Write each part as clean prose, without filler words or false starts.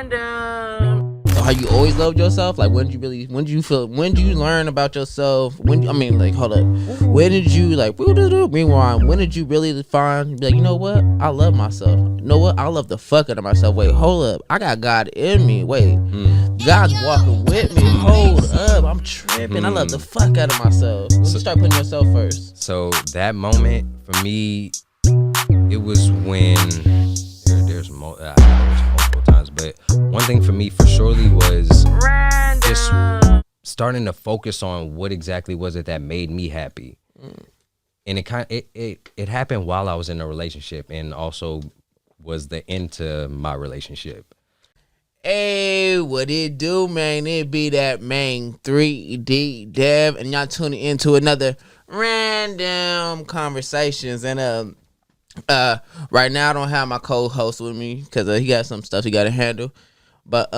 Random. So how you always loved yourself? Like when did you learn about yourself? Hold up. When did you rewind? When did you really find, be like, you know what? I love myself. You know what? I love the fuck out of myself. Wait, hold up. I got God in me. Wait. God's walking with me. Hold up. I'm tripping. I love the fuck out of myself. When you start putting yourself first. So that moment for me, it was when there's multiple times, but one thing for me for surely was just starting to focus on what exactly was it that made me happy. And it happened while I was in a relationship, and also was the end to my relationship. Hey, what it do, man? It be that man 3D Dev, and y'all tuning into another Random Conversations. And right now I don't have my co-host with me because he got some stuff he got to handle. But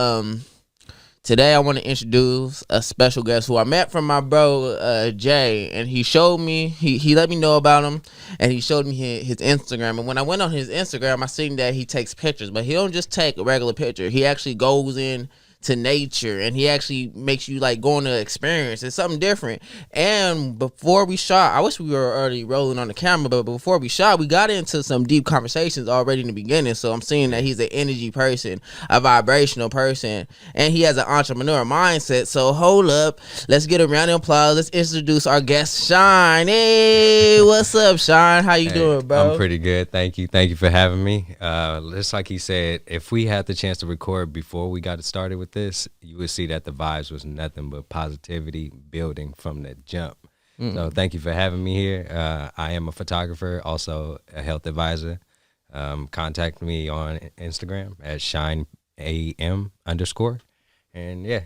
today I want to introduce a special guest who I met from my bro Jay, and he showed me, he let me know about him, and he showed me his Instagram. And when I went on his Instagram, I seen that he takes pictures, but he don't just take a regular picture. He actually goes in to nature, and he actually makes you like go on an experience. It's something different. And before we shot, I wish we were already rolling on the camera, but before we shot, we got into some deep conversations already in the beginning. So I'm seeing that he's an energy person, a vibrational person, and he has an entrepreneur mindset. So hold up, let's get a round of applause. Let's introduce our guest, Shine. Hey, what's up, Shine? How you doing, bro? I'm pretty good. Thank you for having me. Just like he said, if we had the chance to record before we got it started with this, you would see that the vibes was nothing but positivity building from the jump. So thank you for having me here. I am a photographer, also a health advisor. Contact me on Instagram at shineam_. And yeah.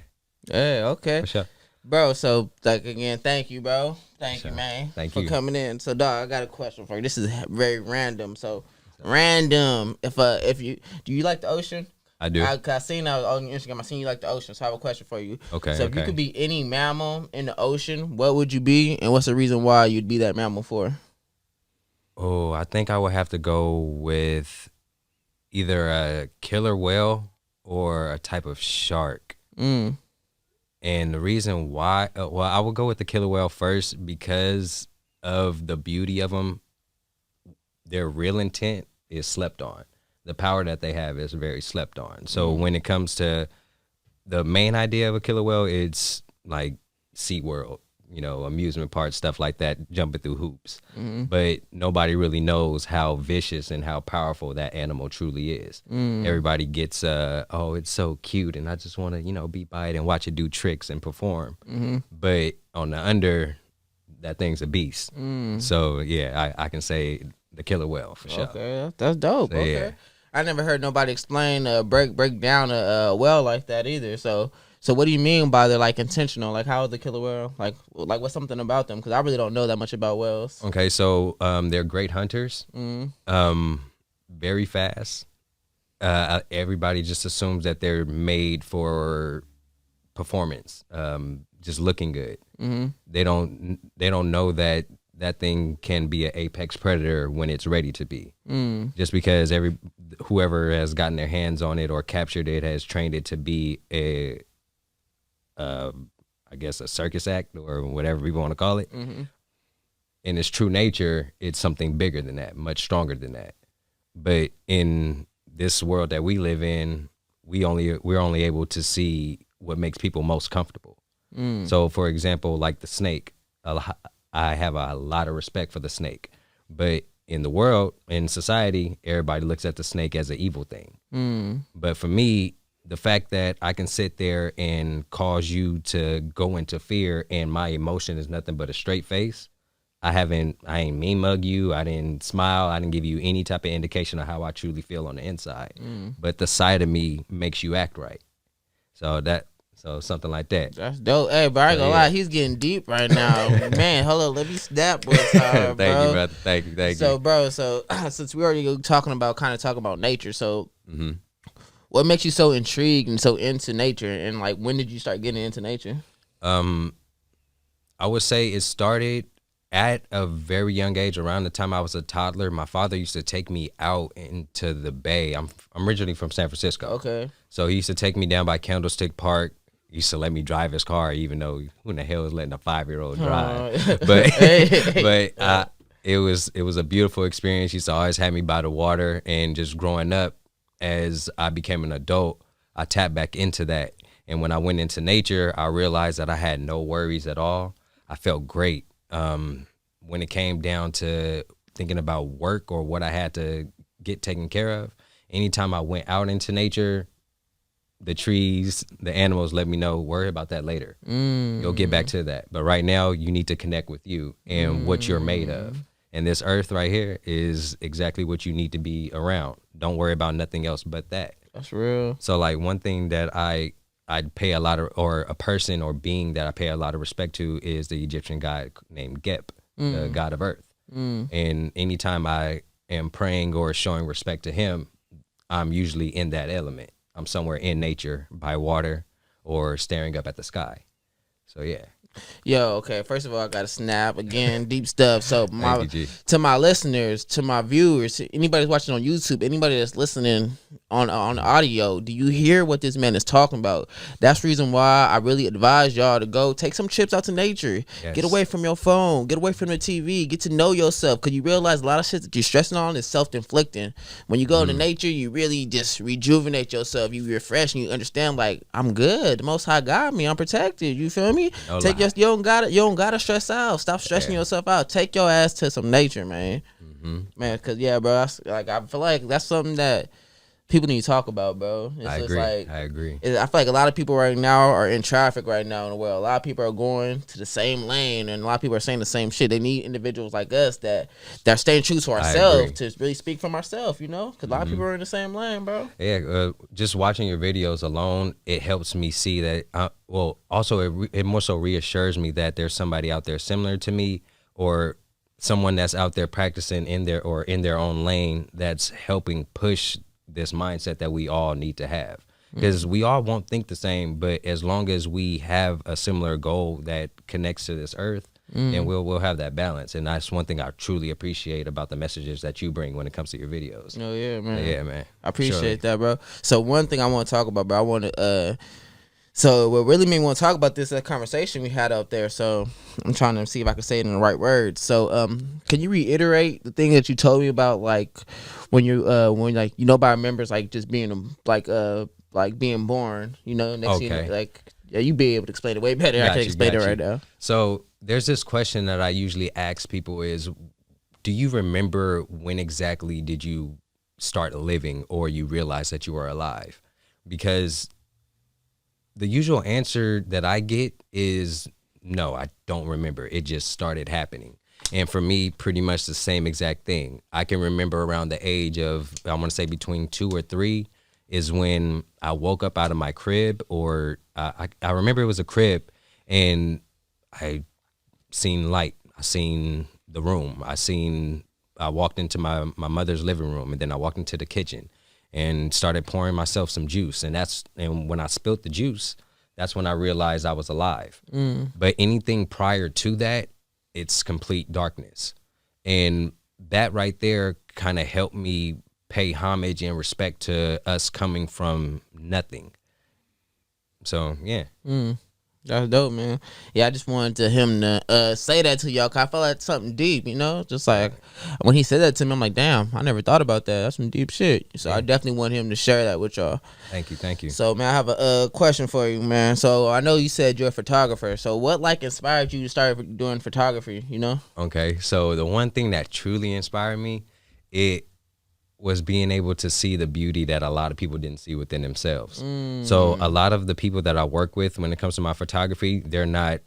Hey, okay. For sure. Bro, so like again, thank you, bro. Thank you, man. Thank for you. coming in. So dog, I got a question for you. This is very random. So random. If you do you like the ocean? I do. I seen that on Instagram. I seen you like the ocean. So I have a question for you. Okay. So if you could be any mammal in the ocean, what would you be, and what's the reason why you'd be that mammal for? Oh, I think I would have to go with either a killer whale or a type of shark. And the reason why, I would go with the killer whale first because of the beauty of them. Their real intent is slept on. The power that they have is very slept on. So when it comes to the main idea of a killer whale, it's like SeaWorld, amusement park, stuff like that, jumping through hoops. But nobody really knows how vicious and how powerful that animal truly is. Everybody gets, oh, it's so cute, and I just want to, be by it and watch it do tricks and perform. But on the under, that thing's a beast. So, yeah, I can say the killer whale for sure. Okay, that's dope. So, okay. yeah. I never heard nobody explain break down a whale like that either. So what do you mean by they're like intentional? Like how is the killer whale? Like what's something about them? Because I really don't know that much about whales. Okay, so they're great hunters. Very fast. Everybody just assumes that they're made for performance, just looking good. They don't know that thing can be an apex predator when it's ready to be. Just because whoever has gotten their hands on it or captured it has trained it to be I guess a circus act or whatever we want to call it. In its true nature, it's something bigger than that, much stronger than that. But in this world that we live in, we're only able to see what makes people most comfortable. So for example, like the snake, I have a lot of respect for the snake, but in the world, in society, everybody looks at the snake as an evil thing. But for me, the fact that I can sit there and cause you to go into fear and my emotion is nothing but a straight face. I ain't mean mug you. I didn't smile. I didn't give you any type of indication of how I truly feel on the inside. But the side of me makes you act right. So something like that. That's dope. Hey, but I ain't gonna lie, he's getting deep right now. Man, hold on, let me snap one time, bro. Thank you, brother. Thank you. So, bro, since we already talking about nature, so what makes you so intrigued and so into nature, and like when did you start getting into nature? I would say it started at a very young age, around the time I was a toddler, my father used to take me out into the bay. I'm originally from San Francisco. Okay. So he used to take me down by Candlestick Park. He used to let me drive his car, even though who in the hell is letting a 5-year-old drive? But it was a beautiful experience. He used to always have me by the water, and just growing up, as I became an adult, I tapped back into that. And when I went into nature, I realized that I had no worries at all. I felt great. When it came down to thinking about work or what I had to get taken care of, anytime I went out into nature, the trees, the animals let me know, worry about that later. You'll get back to that. But right now, you need to connect with you and what you're made of. And this earth right here is exactly what you need to be around. Don't worry about nothing else but that. That's real. So like one thing that I'd pay a lot of, or a person or being that I pay a lot of respect to, is the Egyptian god named Gep, the god of earth. And anytime I am praying or showing respect to him, I'm usually in that element. I'm somewhere in nature by water or staring up at the sky. So yeah. Yo, okay. First of all, I got to snap again, deep stuff. So Thank you, G. to my listeners, to my viewers, anybody that's watching on YouTube, anybody that's listening on audio, do you hear what this man is talking about? That's the reason why I really advise y'all to go take some trips out to nature. Yes. Get away from your phone. Get away from the TV. Get to know yourself, because you realize a lot of shit that you're stressing on is self-inflicting. When you go into nature, you really just rejuvenate yourself. You refresh and you understand, like, I'm good. The Most High got me. I'm protected. You feel me? No Take lie. you don't gotta stress out. Stop stressing yourself out. Take your ass to some nature, man. Man, cause yeah, bro. I feel like that's something that people need to talk about, bro. It's I just agree. like, I agree. I feel like a lot of people right now are in traffic right now in the world. A lot of people are going to the same lane, and a lot of people are saying the same shit. They need individuals like us that are staying true to ourselves, to really speak from ourselves, you know? Because a lot of people are in the same lane, bro. Yeah, just watching your videos alone, it helps me see that. Also, it more so reassures me that there's somebody out there similar to me, or someone that's out there practicing in their own lane, that's helping push this mindset that we all need to have. Because we all won't think the same, but as long as we have a similar goal that connects to this earth, then we'll have that balance. And that's one thing I truly appreciate about the messages that you bring when it comes to your videos. Oh yeah, man. Yeah, man. I appreciate that, bro. So one thing I want to talk about, bro, I want to so what really made me want to talk about this conversation we had up there. So I'm trying to see if I can say it in the right words. So can you reiterate the thing that you told me about, like when you when like, you know, about members like just being like being born, you know, next thing you know, like, yeah, you be able to explain it way better. I can explain it right now. So there's this question that I usually ask people is, do you remember when exactly did you start living, or you realize that you are alive? Because the usual answer that I get is, no, I don't remember. It just started happening. And for me, pretty much the same exact thing. I can remember around the age of, I want to say between 2 or 3, is when I woke up out of my crib, or I remember it was a crib, and I seen light. I seen the room. I walked into my mother's living room, and then I walked into the kitchen and started pouring myself some juice. And when I spilled the juice, that's when I realized I was alive. But anything prior to that, it's complete darkness. And that right there kind of helped me pay homage and respect to us coming from nothing. So, yeah. That's dope, man. Yeah, I just wanted him to say that to y'all, 'cause I felt like something deep, you know? Just like when he said that to me, I'm like, damn, I never thought about that. That's some deep shit. So I definitely want him to share that with y'all. Thank you. So, man, I have a question for you, man. So I know you said you're a photographer. So what, like, inspired you to start doing photography, you know? Okay, so the one thing that truly inspired me, it was being able to see the beauty that a lot of people didn't see within themselves. So a lot of the people that I work with when it comes to my photography, they're not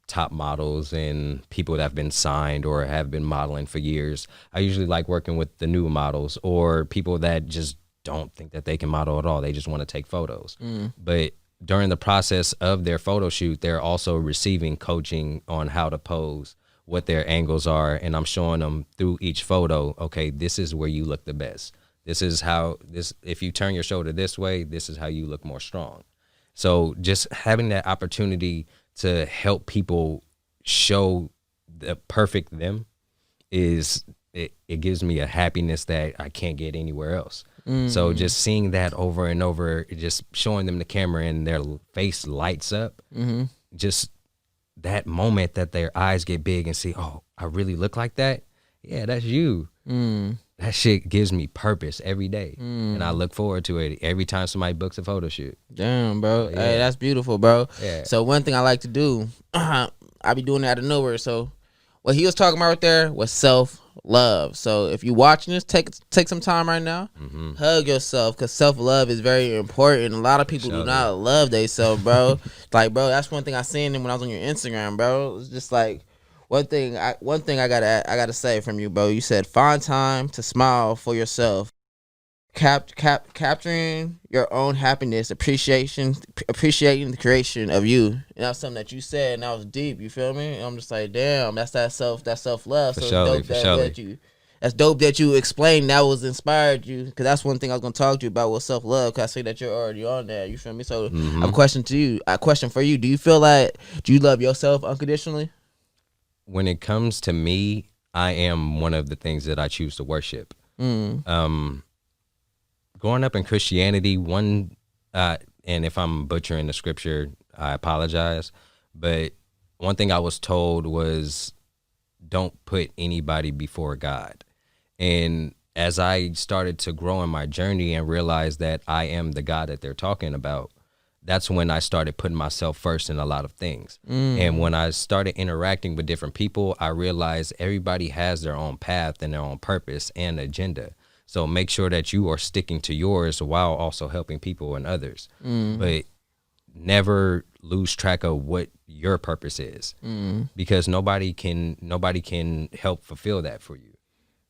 top models and people that have been signed or have been modeling for years. I usually like working with the new models, or people that just don't think that they can model at all. They just want to take photos. But during the process of their photo shoot, they're also receiving coaching on how to pose, what their angles are, and I'm showing them through each photo, okay, this is where you look the best. This is how, if you turn your shoulder this way, this is how you look more strong. So just having that opportunity to help people show the perfect them it gives me a happiness that I can't get anywhere else. So just seeing that over and over, just showing them the camera and their face lights up, just that moment that their eyes get big and see, oh, I really look like that. Yeah, that's you. That shit gives me purpose every day, and I look forward to it every time somebody books a photo shoot. Damn, bro. Yeah. Hey, that's beautiful, bro. Yeah. So one thing I like to do, I be doing it out of nowhere. So what he was talking about right there was self-love. So if you're watching this, take some time right now, hug yourself, because self-love is very important. A lot of people do not love themselves, bro. Like, bro, that's one thing I seen when I was on your Instagram, bro. It's just like one thing I gotta say from you, bro. You said find time to smile for yourself. Capturing your own happiness, appreciating the creation of you, and that's something that you said, and that was deep. You feel me? And I'm just like, damn, that's that self love. So that's dope that you explained that was inspired you, because that's one thing I was gonna talk to you about was self love. Because I see that you're already on that. You feel me? So a question for you: do you feel like you love yourself unconditionally? When it comes to me, I am one of the things that I choose to worship. Growing up in Christianity, and if I'm butchering the scripture, I apologize, but one thing I was told was don't put anybody before God. And as I started to grow in my journey and realize that I am the God that they're talking about, that's when I started putting myself first in a lot of things. And when I started interacting with different people, I realized everybody has their own path and their own purpose and agenda. So make sure that you are sticking to yours while also helping people and others. But never lose track of what your purpose is, because nobody can help fulfill that for you.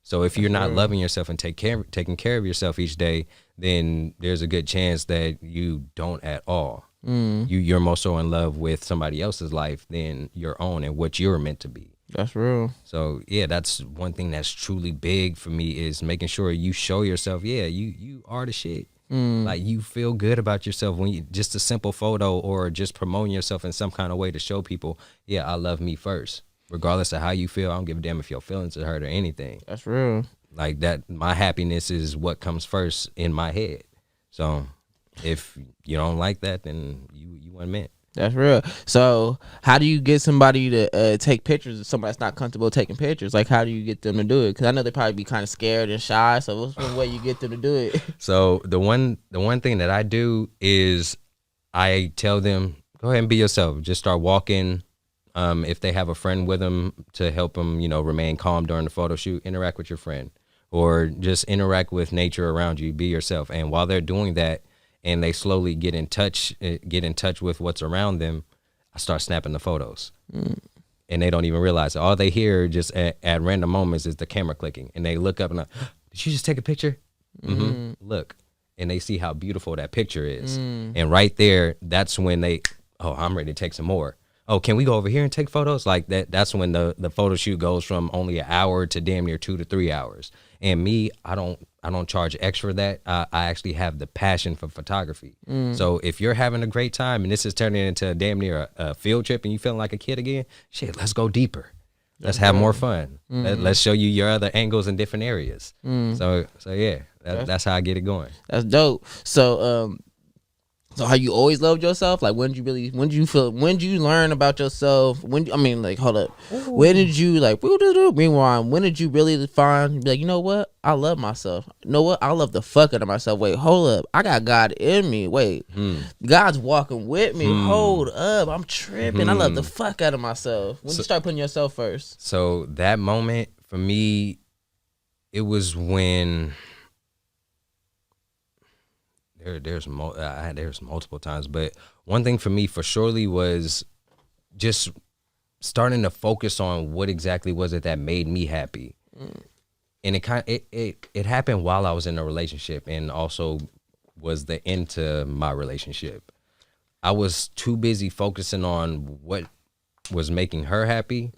So if you're not loving yourself and taking care of yourself each day, then there's a good chance that you don't at all. You're more so in love with somebody else's life than your own and what you're meant to be. That's real. So yeah, that's one thing that's truly big for me, is making sure you show yourself, yeah, you are the shit. Like, you feel good about yourself when you just a simple photo or just promoting yourself in some kind of way to show people, yeah, I love me first. Regardless of how you feel, I don't give a damn if your feelings are hurt or anything. That's real. Like that, my happiness is what comes first in my head. So if you don't like that, then you weren't meant. That's real. So how do you get somebody to take pictures of somebody that's not comfortable taking pictures? Like, how do you get them to do it? Because I know they probably be kind of scared and shy. So what's one way you get them to do it? So the one thing that I do is I tell them, go ahead and be yourself. Just start walking. If they have a friend with them to help them, remain calm during the photo shoot, interact with your friend, or just interact with nature around you. Be yourself. And while they're doing that, and they slowly get in touch with what's around them, I start snapping the photos. And they don't even realize it. All they hear just at random moments is the camera clicking. And they look up and did you just take a picture? Look. And they see how beautiful that picture is. And right there, that's when I'm ready to take some more. Oh, can we go over here and take photos? Like that's when the photo shoot goes from only an hour to damn near 2 to 3 hours. And me, I don't charge extra for that. I actually have the passion for photography. So if you're having a great time and this is turning into damn near a field trip and you feeling like a kid again, shit, let's go deeper. Let's have more fun. Let's show you your other angles in different areas. So yeah, that's how I get it going. That's dope. So how you always loved yourself? Like, when did you learn about yourself? Hold up. Ooh. When did you rewind? When did you really be like, you know what? I love myself. You know what? I love the fuck out of myself. Wait, hold up. I got God in me. Wait, God's walking with me. Hold up. I'm tripping. I love the fuck out of myself. When you start putting yourself first? So that moment for me, it was when there's multiple times, but one thing for me for surely was just starting to focus on what exactly was it that made me happy. And it happened while I was in a relationship, and also was the end to my relationship. I was too busy focusing on what was making her happy,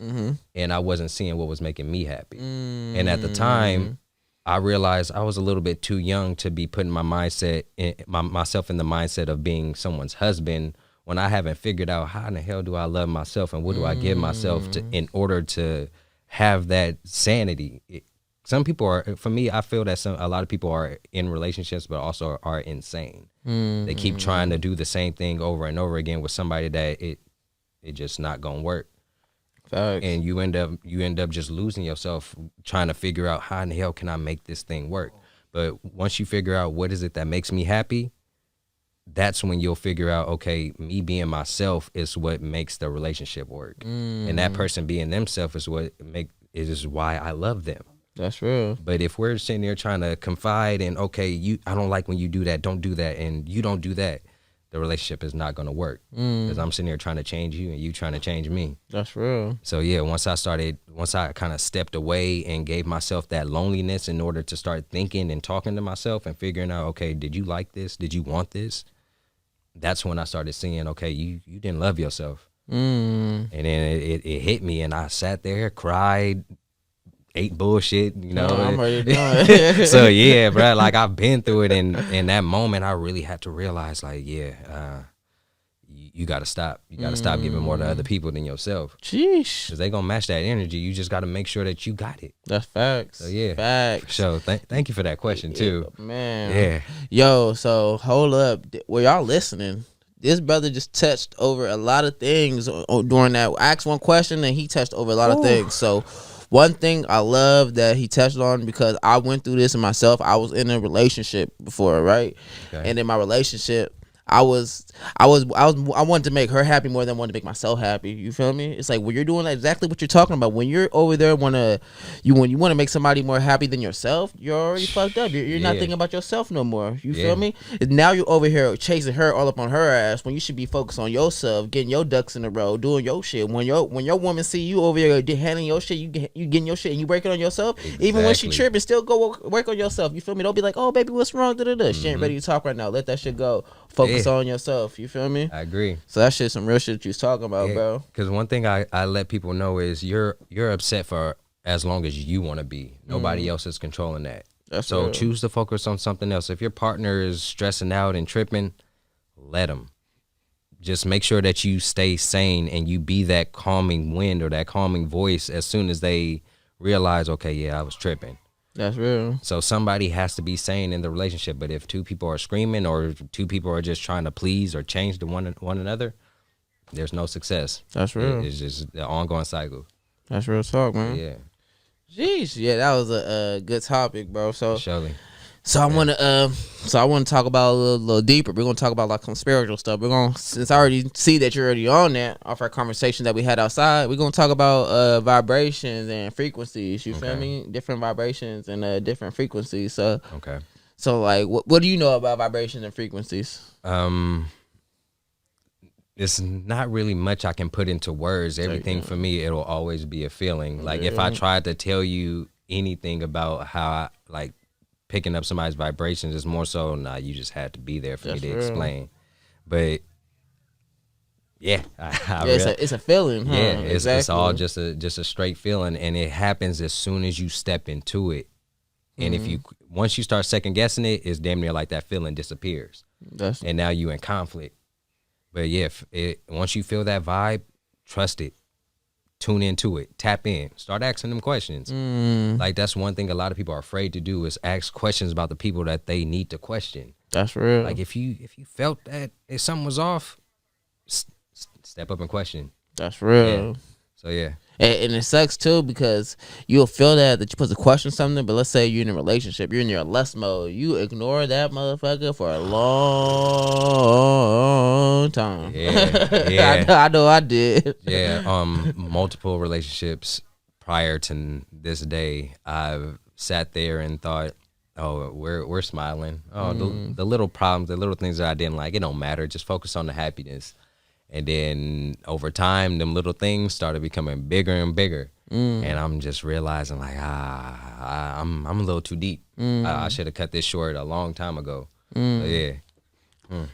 and I wasn't seeing what was making me happy. And at the time, I realized I was a little bit too young to be putting myself in the mindset of being someone's husband when I haven't figured out how in the hell do I love myself and what do I give myself to in order to have that sanity. Some people are, for me, I feel that a lot of people are in relationships, but also are insane. They keep trying to do the same thing over and over again with somebody that it just not gonna work. Facts. And you end up just losing yourself trying to figure out how in the hell can I make this thing work. But once you figure out what is it that makes me happy, that's when you'll figure out, okay, me being myself is what makes the relationship work, and that person being themselves is why I love them. That's real. But if we're sitting there trying to confide in, okay, I don't like when you do that, don't do that, and you don't do that, the relationship is not going to work. Because I'm sitting here trying to change you and you trying to change me. That's real. So yeah, once I kind of stepped away and gave myself that loneliness in order to start thinking and talking to myself and figuring out, okay, did you like this? Did you want this? That's when I started seeing, okay, you didn't love yourself. And then it hit me, and I sat there, cried, ate bullshit, you know. I'm ready to do it. So yeah, bro, like I've been through it, and in that moment, I really had to realize, like, yeah, you got to stop. You got to stop giving more to other people than yourself. Sheesh. Because they gonna match that energy. You just got to make sure that you got it. That's facts. So yeah, facts. So thank you for that question too, man. Yeah. Yo, so hold up. Were y'all listening? This brother just touched over a lot of things during that. I asked one question and he touched over a lot of things. So one thing I love that he touched on, because I went through this myself. I was in a relationship before, right? Okay. And in my relationship, I wanted to make her happy more than I wanted to make myself happy. You feel me? It's like when you're doing exactly what you're talking about. When you're over there when you want to make somebody more happy than yourself, you're already fucked up. You're not thinking about yourself no more. You feel me? And now you're over here chasing her all up on her ass when you should be focused on yourself, getting your ducks in a row, doing your shit. When your woman see you over here handling your shit, you getting your shit and you working on yourself. Exactly. Even when she tripping, still go work on yourself. You feel me? Don't be like, oh baby, what's wrong? She ain't ready to talk right now. Let that shit go. Focus on yourself. You feel me? I agree. So that shit's some real shit you was talking about, bro. Because one thing I let people know is you're upset for as long as you want to be. Nobody else is controlling that. That's so real. Choose to focus on something else. If your partner is stressing out and tripping, let them. Just make sure that you stay sane and you be that calming wind or that calming voice as soon as they realize, okay, yeah, I was tripping. That's real. So somebody has to be sane in the relationship. But if two people are screaming or two people are just trying to please or change to one another, there's no success. That's real. It's just the ongoing cycle. That's real talk, man. Yeah. Jeez, yeah, that was a good topic, bro. So surely. So I want to talk about a little deeper. We're gonna talk about like some spiritual stuff. Since I already see that you're already on that off our conversation that we had outside, we're gonna talk about vibrations and frequencies. You feel me? Different vibrations and different frequencies. So okay. So like, what do you know about vibrations and frequencies? It's not really much I can put into words. Everything for me, it'll always be a feeling. Like if I tried to tell you anything about how I like picking up somebody's vibrations, is more so, you just had to be there for me to explain. But yeah, it's a feeling. Huh? Yeah, it's all just a straight feeling, and it happens as soon as you step into it. And if once you start second guessing it, it's damn near like that feeling disappears. And now you in conflict. But yeah, once you feel that vibe, trust it. Tune into it. Tap in. Start asking them questions. Like that's one thing a lot of people are afraid to do, is ask questions about the people that they need to question. That's real. Like if you felt that if something was off, step up and question. That's real. Yeah. So yeah. And it sucks too, because you'll feel that you're supposed to question something, but let's say you're in a relationship, you're in your lust mode, you ignore that motherfucker for a long time. Yeah. I know I did. Yeah. Multiple relationships prior to this day, I've sat there and thought, oh, we're smiling. Oh, the little problems, the little things that I didn't like, it don't matter. Just focus on the happiness. And then over time, them little things started becoming bigger and bigger. And I'm just realizing like, I'm a little too deep. I should have cut this short a long time ago. So, yeah.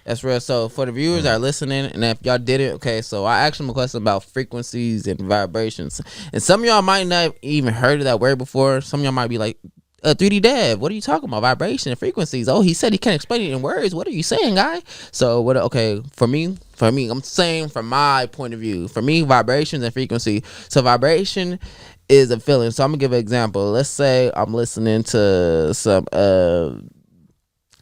That's real. So for the viewers that are listening, and if y'all did it, okay, so I asked them a question about frequencies and vibrations. And some of y'all might not even heard of that word before. Some of y'all might be like, 3D Dev, what are you talking about? Vibration and frequencies. Oh, he said he can't explain it in words. What are you saying, guy? So what? Okay, for me, I'm saying from my point of view. For me, vibrations and frequency. So vibration is a feeling. So I'm gonna give an example. Let's say I'm listening to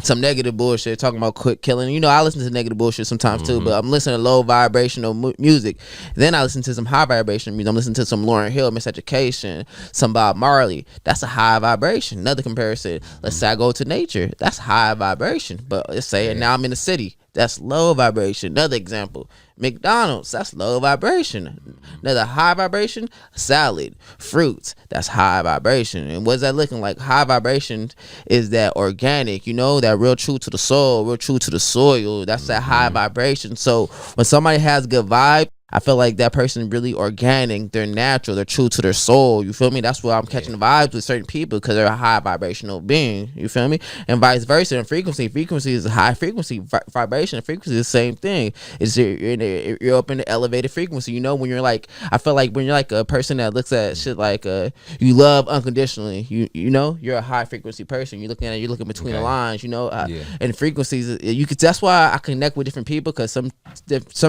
some negative bullshit talking about quick killing. You know, I listen to negative bullshit sometimes too, but I'm listening to low vibrational music. Then I listen to some high vibration music. I'm listening to some Lauryn Hill, Miseducation, some Bob Marley. That's a high vibration. Another comparison. Let's say I go to nature. That's high vibration. But let's say now I'm in the city. That's low vibration. Another example. McDonald's, that's low vibration. Another high vibration, salad, fruits, that's high vibration. And what's that looking like? High vibration is that organic, you know, that real true to the soul, real true to the soil. That's that high vibration. So when somebody has good vibe, I feel like that person really organic, they're natural, they're true to their soul. You feel me? That's why I'm catching vibes with certain people because they're a high vibrational being. You feel me? And vice versa. And frequency is a high frequency. Vibration and frequency is the same thing. It's you're up in the elevated frequency. You know, when you're like, I feel like when you're like a person that looks at shit like you love unconditionally. You know, you're a high frequency person. You're looking at it, you're looking between the lines. You know, and frequencies. You could. That's why I connect with different people because some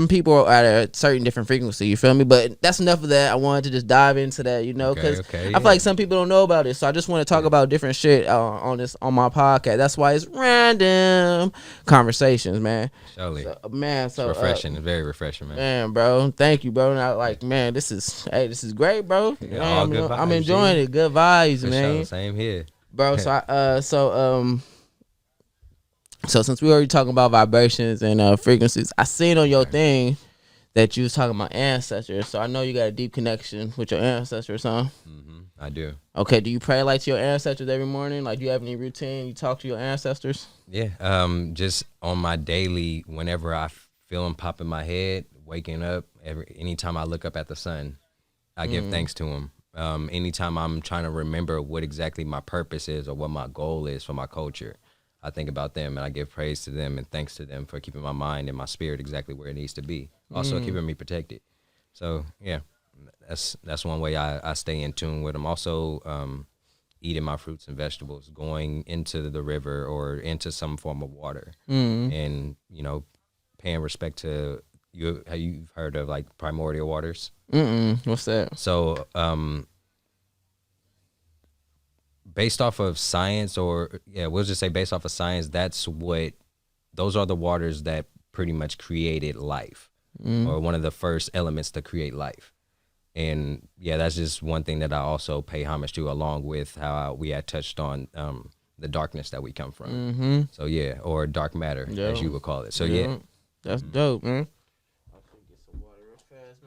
people are at a certain different frequency, you feel me? But that's enough of that. I wanted to just dive into that, you know, because I feel like some people don't know about it. So I just want to talk about different shit on my podcast. That's why it's random conversations, man. Surely. So, man, so it's refreshing. It's very refreshing, man. Man, bro, thank you, bro. Now, like, man, this is great, bro. Yeah, man, all good vibes, I'm enjoying it. Good vibes, For man. sure. Same here, bro. So since we already talking about vibrations and frequencies, I seen on your thing that you was talking about ancestors. So I know you got a deep connection with your ancestors, huh? I do. Okay, do you pray like to your ancestors every morning? Like, do you have any routine? You talk to your ancestors? Yeah. Just on my daily, whenever I feel them pop in my head, waking up, anytime I look up at the sun, I give thanks to them. Anytime I'm trying to remember what exactly my purpose is or what my goal is for my culture, I think about them and I give praise to them and thanks to them for keeping my mind and my spirit exactly where it needs to be. Also keeping me protected. So yeah, that's one way I stay in tune with them. Also, eating my fruits and vegetables, going into the river or into some form of water, and paying respect to you. Have you heard of like primordial waters? What's that? So based off of science, we'll just say based off of science, those are the waters that pretty much created life, or one of the first elements to create life. And yeah, that's just one thing that I also pay homage to, along with how we had touched on the darkness that we come from. So yeah, or dark matter, as you would call it. So yeah. That's dope, man.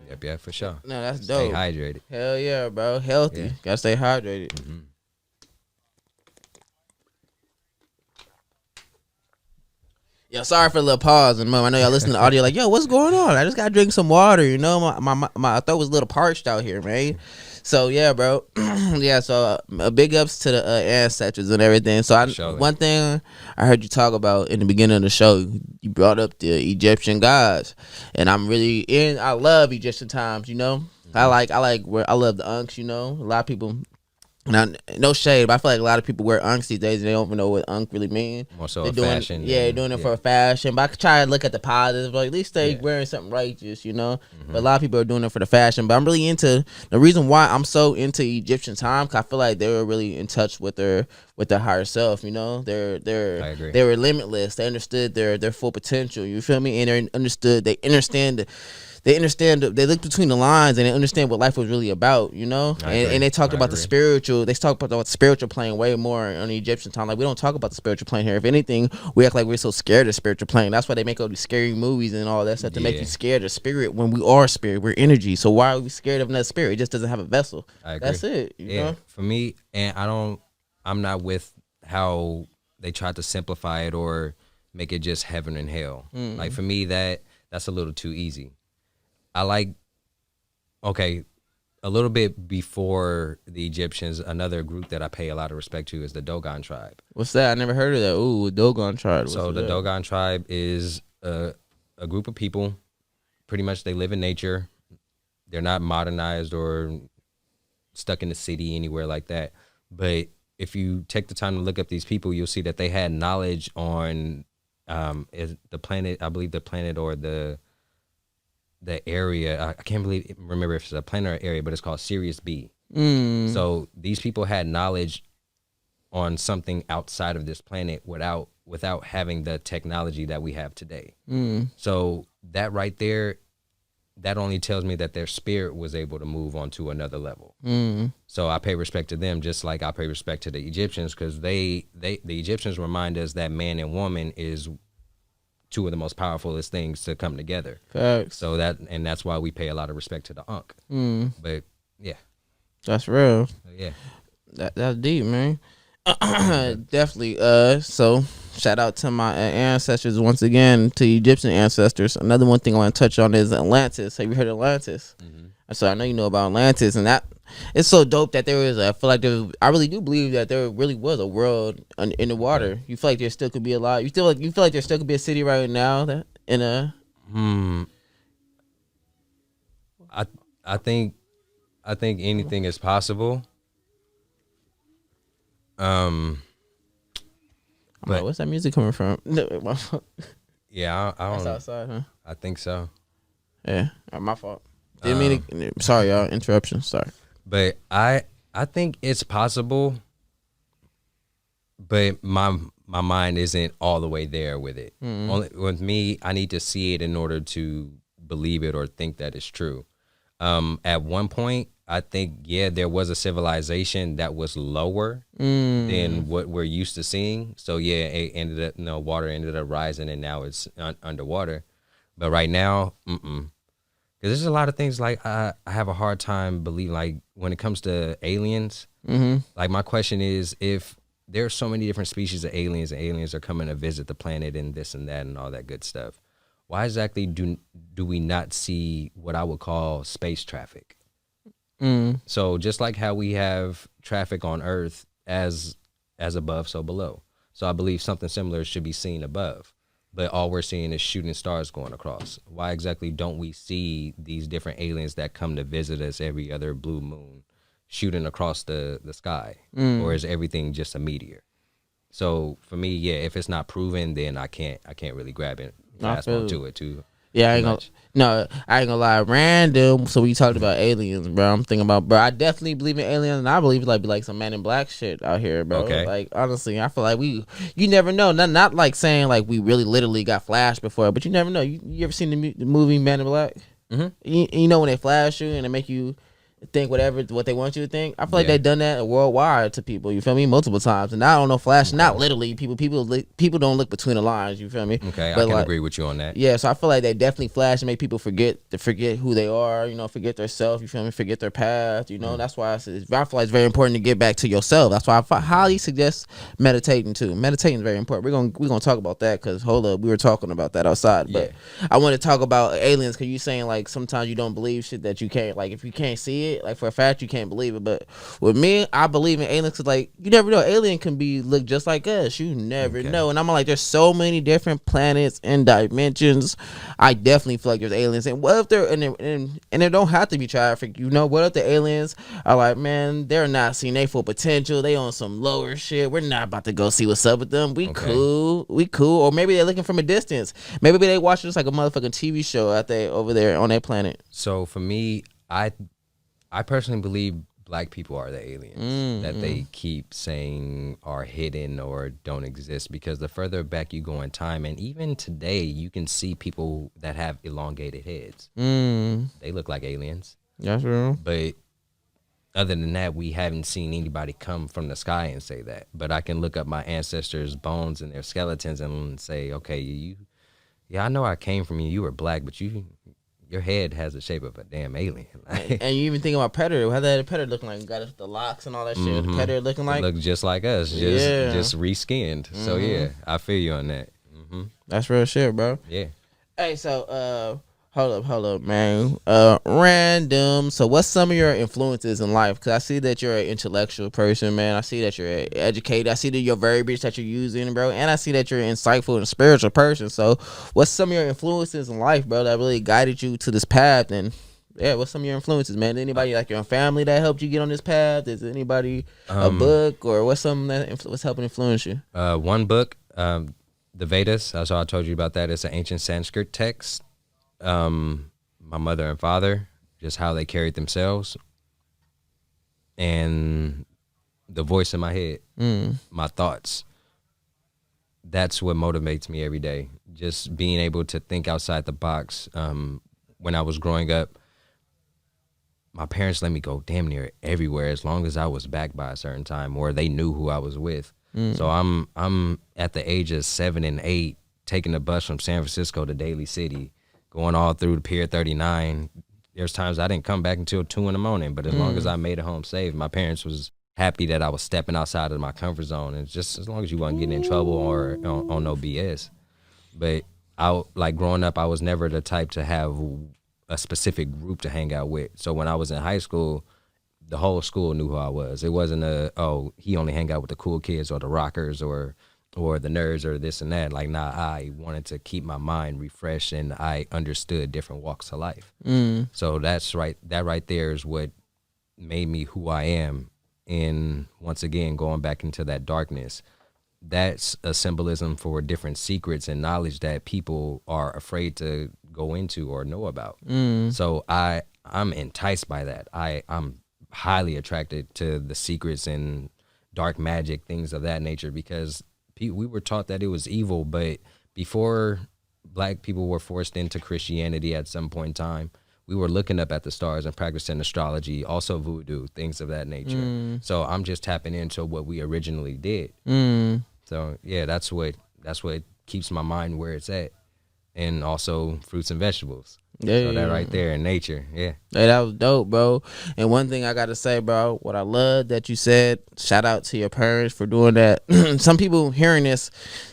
Yep, for sure. No, that's Stay dope. hydrated. Hell yeah, bro. Healthy. Yeah. Gotta stay hydrated. Yo, sorry for the little pause, and I know y'all listening to the audio like, yo, what's going on? I just gotta drink some water, you know. My throat was a little parched out here, man. So yeah, bro. Yeah, so big ups to the ancestors and everything. So one thing I heard you talk about in the beginning of the show, you brought up the Egyptian gods, and I love Egyptian times. You know, I love the Unks. You know, a lot of people. Now, no shade, but I feel like a lot of people wear Unks these days and they don't even know what Unk really mean. More so fashion. Yeah, they're doing it for fashion. But I could try to look at the positive. Like, at least they wearing something righteous, you know? But a lot of people are doing it for the fashion. But I'm really into, the reason why I'm so into Egyptian time, because I feel like they were really in touch with their higher self, you know? They were limitless. They understood their full potential, you feel me? And they look between the lines and they understand what life was really about, you know? And they talked about the spiritual. They talked about the spiritual plane way more on the Egyptian time. Like, we don't talk about the spiritual plane here. If anything, we act like we're so scared of the spiritual plane. That's why they make all these scary movies and all that stuff to make you scared of spirit when we are spirit. We're energy. So why are we scared of another spirit? It just doesn't have a vessel. I agree. That's it. You know? For me, and I'm not with how they tried to simplify it or make it just heaven and hell. Like, for me, that's a little too easy. I like, a little bit before the Egyptians, another group that I pay a lot of respect to is the Dogon tribe. What's that? I never heard of that. Ooh, Dogon tribe. So the Dogon tribe is a group of people. Pretty much they live in nature. They're not modernized or stuck in the city anywhere like that. But if you take the time to look up these people, you'll see that they had knowledge on is the planet. I believe the planet or the area. I can't remember if it's a planet or area, but it's called Sirius B. So these people had knowledge on something outside of this planet without having the technology that we have today. So that right there, that only tells me that their spirit was able to move on to another level. So I pay respect to them, just like I pay respect to the Egyptians, because the Egyptians remind us that man and woman is two of the most powerfulest things to come together. Facts. So that's why we pay a lot of respect to the Ankh. But yeah, that's real. Yeah, that's deep, man. Definitely. So shout out to my ancestors once again, to Egyptian ancestors. Another one thing I want to touch on is Atlantis. Have you heard of Atlantis? So I know you know about Atlantis, and that it's so dope that there is. I feel like I really do believe that there really was a world in the water. You feel like there still could be a lot. You feel like there still could be a city right now that in a. I think anything is possible. But what's that music coming from? Yeah, I don't. That's outside, huh? I think so. Yeah, my fault. Didn't mean to. Sorry, y'all. Interruption. Sorry. But I think it's possible. But my mind isn't all the way there with it. Only with me, I need to see it in order to believe it or think that it's true. At one point, I think, there was a civilization that was lower than what we're used to seeing. So it ended up, water ended up rising, and now it's underwater. But right now, because there's a lot of things like I have a hard time believing, like when it comes to aliens. Like my question is, if there's so many different species of aliens, and aliens are coming to visit the planet and this and that and all that good stuff, why exactly do we not see what I would call space traffic? So just like how we have traffic on Earth as above, so below. So I believe something similar should be seen above, but all we're seeing is shooting stars going across. Why exactly don't we see these different aliens that come to visit us every other blue moon shooting across the sky? Or is everything just a meteor? So for me, if it's not proven, then I can't really grab it, grasp onto it too. Yeah, I ain't gonna lie. Random. So we talked about aliens, bro. I'm thinking about, bro. I definitely believe in aliens, and I believe it like some Man in Black shit out here, bro. Okay. Like honestly, I feel like you never know. Not like saying like we really literally got flashed before, but you never know. You ever seen the movie Man in Black? You know when they flash you and they make you think what they want you to think. I feel like they've done that worldwide to people. You feel me? Multiple times. And I don't know, flash. Not literally. People don't look between the lines. You feel me? Okay, but I can agree with you on that. Yeah, so I feel like they definitely flash and make people forget who they are. Forget their self. You feel me? Forget their path. That's why I feel like it's very important to get back to yourself. That's why I highly suggest meditating too. Meditating is very important. We're gonna talk about that because hold up, we were talking about that outside. But I want to talk about aliens because you saying like sometimes you don't believe shit that you can't, like if you can't see it, like for a fact you can't believe it. But with me, I believe in aliens because like you never know, alien can look just like us. You never know. And I'm like, there's so many different planets and dimensions. I definitely feel like there's aliens. And what if they're and they don't have to be trafficked? What if the aliens are like, man, they're not seeing their full potential. They on some lower shit. We're not about to go see what's up with them. We cool. Or maybe they're looking from a distance. Maybe they watch this like a motherfucking TV show out there over there on their planet. So for me, I personally believe black people are the aliens that they keep saying are hidden or don't exist, because the further back you go in time, and even today, you can see people that have elongated heads. They look like aliens. That's real. But other than that, we haven't seen anybody come from the sky and say that. But I can look up my ancestors' bones and their skeletons and say, okay, I know I came from you. You were black, but your head has the shape of a damn alien. And you even think about Predator. How that Predator looking like? Got the locks and all that shit. The Predator looking like? It look just like us. Just reskinned. So yeah, I feel you on that. That's real shit, bro. Yeah. Hey, so hold up, man. Random. So what's some of your influences in life? Because I see that you're an intellectual person, man. I see that you're educated. I see that your verbiage that you're using, bro. And I see that you're an insightful and spiritual person. So what's some of your influences in life, bro, that really guided you to this path and what's some of your influences, man? Anybody like your family that helped you get on this path? Is anybody a book or what's something that what's helping influence you? One book, the Vedas. That's all I told you about. That it's an ancient Sanskrit text. My mother and father, just how they carried themselves, and the voice in my head, my thoughts. That's what motivates me every day. Just being able to think outside the box. When I was growing up, my parents let me go damn near everywhere as long as I was back by a certain time or they knew who I was with. So I'm at the age of 7 and 8 taking the bus from San Francisco to Daly City, going all through the Pier 39. There's times I didn't come back until 2 in the morning, but as long as I made it home safe, my parents was happy that I was stepping outside of my comfort zone. And just as long as you wasn't getting in trouble or on no BS. But like growing up, I was never the type to have a specific group to hang out with. So when I was in high school, the whole school knew who I was. It wasn't he only hang out with the cool kids or the rockers or the nerds or this and that. Like, nah, I wanted to keep my mind refreshed and I understood different walks of life. So that right there is what made me who I am. And once again, going back into that darkness, that's a symbolism for different secrets and knowledge that people are afraid to go into or know about. So I'm enticed by that. I'm highly attracted to the secrets and dark magic, things of that nature, because we were taught that it was evil, but before Black people were forced into Christianity at some point in time, we were looking up at the stars and practicing astrology, also voodoo, things of that nature. So I'm just tapping into what we originally did. So yeah, that's what keeps my mind where it's at, and also fruits and vegetables. So that right there in nature, yeah. Hey, that was dope, bro. And one thing I gotta say, bro, what I love that you said, shout out to your parents for doing that. Some people hearing this,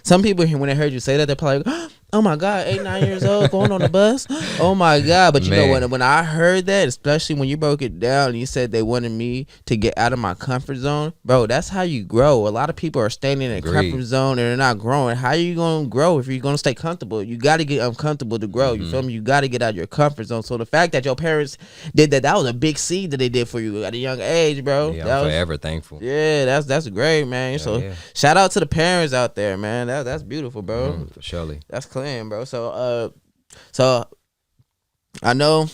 when they heard you say that, they're probably like, oh my God, 8, 9 years old, going on the bus. Oh my God. But you know, when I heard that, especially when you broke it down and you said they wanted me to get out of my comfort zone, bro, that's how you grow. A lot of people are staying in a comfort zone and they're not growing. How are you going to grow if you're going to stay comfortable? You got to get uncomfortable to grow. You feel me? You got to get out of your comfort zone. So the fact that your parents did that was a big seed that they did for you at a young age, bro. Yeah, I'm forever thankful. Yeah, that's great, man. Shout out to the parents out there, man. That's beautiful, bro. For surely. That's clean, bro. So I know,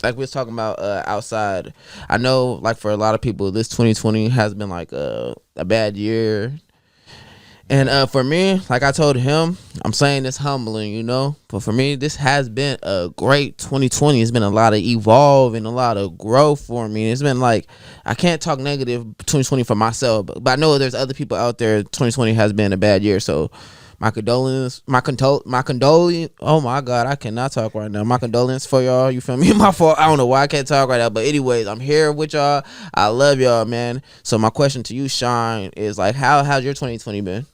like we was talking about outside, I know, like, for a lot of people, this 2020 has been like a bad year. And for me, like I told him, I'm saying this humbling, you know, but for me, this has been a great 2020. It's been a lot of evolve and a lot of growth for me. It's been like, I can't talk negative 2020 for myself, but I know there's other people out there. 2020 has been a bad year, so my condolence. Oh my God, I cannot talk right now. My condolence for y'all. You feel me? My fault. I don't know why I can't talk right now. But anyways, I'm here with y'all. I love y'all, man. So my question to you, Sean, is like, how's your 2020 been?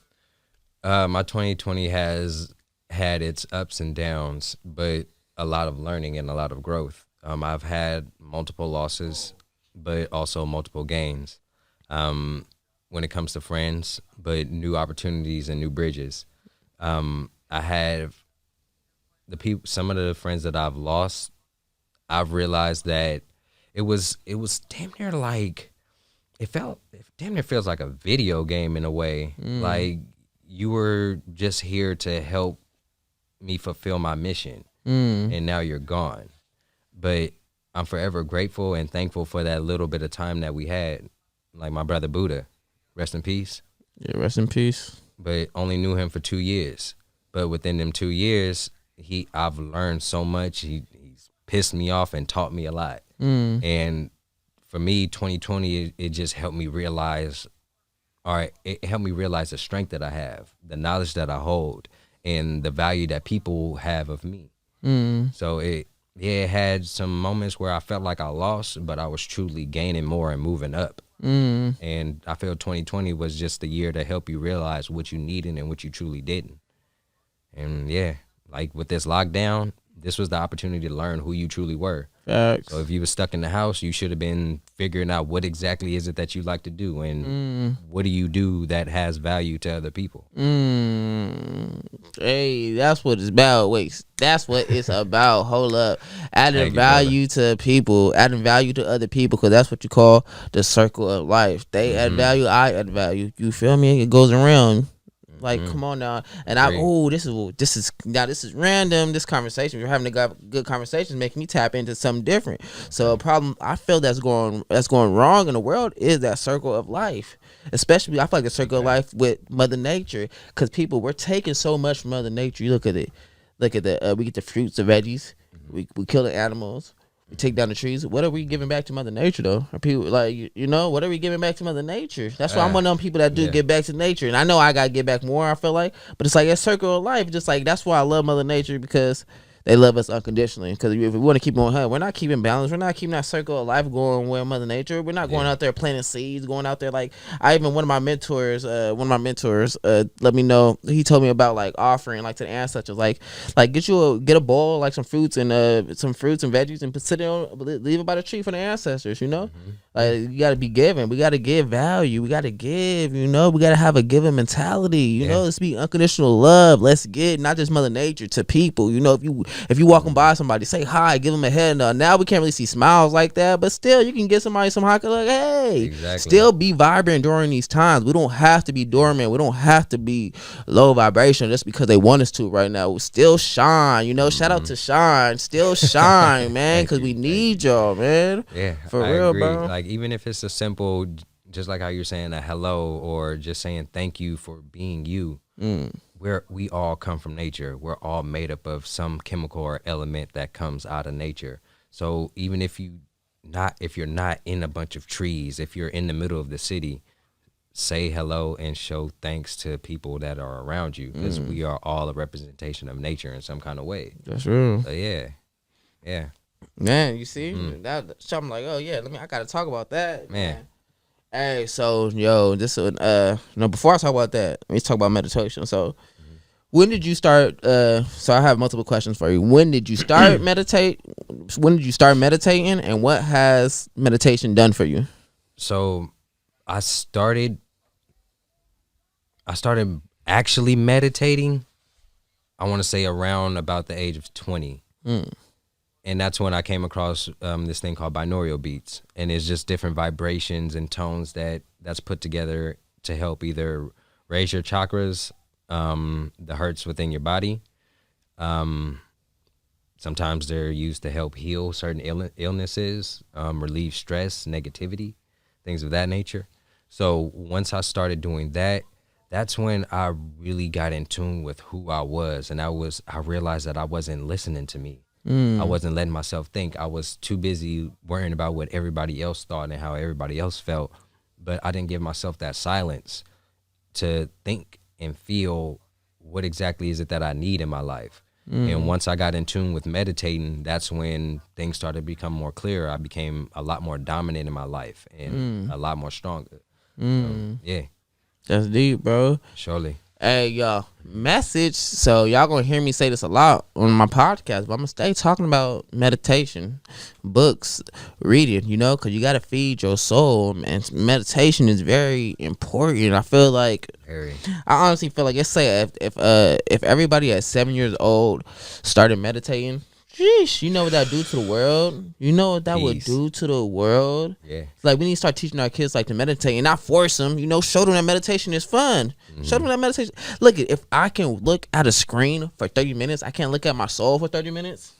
My 2020 has had its ups and downs, but a lot of learning and a lot of growth. I've had multiple losses, but also multiple gains. When it comes to friends, but new opportunities and new bridges. I have some of the friends that I've lost. I've realized that it was damn near like, it damn near feels like a video game in a way. Like you were just here to help me fulfill my mission, and now you're gone. But I'm forever grateful and thankful for that little bit of time that we had. Like my brother Buddha, rest in peace. Yeah, rest in peace. But only knew him for 2 years. But within them 2 years, I've learned so much. He's pissed me off and taught me a lot. And for me, 2020, it just helped me realize, it helped me realize the strength that I have, the knowledge that I hold, and the value that people have of me. So it had some moments where I felt like I lost, but I was truly gaining more and moving up. And I feel 2020 was just the year to help you realize what you needed and what you truly didn't. And yeah, like with this lockdown, this was the opportunity to learn who you truly were. Facts. So if you were stuck in the house, you should have been figuring out what exactly is it that you like to do, and what do you do that has value to other people. Hey, that's what it's about. Wait, that's what it's about. Hold up, adding value to people, adding value to other people, because that's what you call the circle of life. They add value, I add value. You feel me? It goes around. Like, come on now. And this is random. This conversation, we're having a good conversation, making me tap into something different. So a problem I feel that's going wrong in the world is that circle of life. Especially, I feel like the circle of life with Mother Nature, because people, we're taking so much from Mother Nature. You look at it, we get the fruits, the veggies, we kill the animals. We take down the trees. What are we giving back to Mother Nature, though? Are people like, what are we giving back to Mother Nature? That's why I'm one of them people that do give back to nature. And I know I got to give back more, I feel like. But it's like a circle of life. Just like, that's why I love Mother Nature, because they love us unconditionally. Because if we want to keep going, we're not keeping balance. We're not keeping that circle of life going with Mother Nature. We're not going out there planting seeds, going out there like, one of my mentors, let me know. He told me about like offering like to the ancestors, like get a bowl, like some fruits and veggies, and sit it on, leave it by the tree for the ancestors. Like, you gotta be giving. We gotta give value. We gotta give. We gotta have a giving mentality. Let's be unconditional love. Let's get not just Mother Nature to people. If you walking by somebody, say hi, give them a head nod. Now we can't really see smiles like that, but still, you can get somebody some high, like, hey, still be vibrant during these times. We don't have to be dormant. We don't have to be low vibration just because they want us to right now. We still shine. Shout out to Shine. Still shine, man, because we need y'all, man. Yeah, for real, agree. bro. Like, even if it's a simple, just like how you're saying a hello or just saying thank you for being you. We all come from nature. We're all made up of some chemical or element that comes out of nature. So even if you're not in a bunch of trees, if you're in the middle of the city, say hello and show thanks to people that are around you, because we are all a representation of nature in some kind of way. That's real. So yeah. Man, you see that something like, oh yeah, I gotta talk about that, man. Hey, so before I talk about that, let me talk about meditation. So when did you start? So I have multiple questions for you. When did you start meditate? When did you start meditating, and what has meditation done for you? So I started actually meditating, I want to say around about the age of 20. And that's when I came across this thing called binaural beats. And it's just different vibrations and tones that's put together to help either raise your chakras, the hertz within your body. Sometimes they're used to help heal certain illnesses, relieve stress, negativity, things of that nature. So once I started doing that, that's when I really got in tune with who I was. And I realized that I wasn't listening to me. I wasn't letting myself think. I was too busy worrying about what everybody else thought and how everybody else felt. But I didn't give myself that silence to think and feel what exactly is it that I need in my life. And once I got in tune with meditating, that's when things started to become more clear. I became a lot more dominant in my life and a lot more stronger. So, yeah. That's deep, bro. Surely. Hey, y'all, message. So y'all gonna hear me say this a lot on my podcast, but I'm gonna stay talking about meditation, books, reading, because you gotta feed your soul, and meditation is very important. I feel like, I honestly feel like, let's say if everybody at 7 years old started meditating, sheesh, you know what that do to the world? You know what that would do to the world? Yeah. Like, we need to start teaching our kids like to meditate and not force them. Show them that meditation is fun. Show them that meditation. Look, if I can look at a screen for 30 minutes, I can't look at my soul for 30 minutes.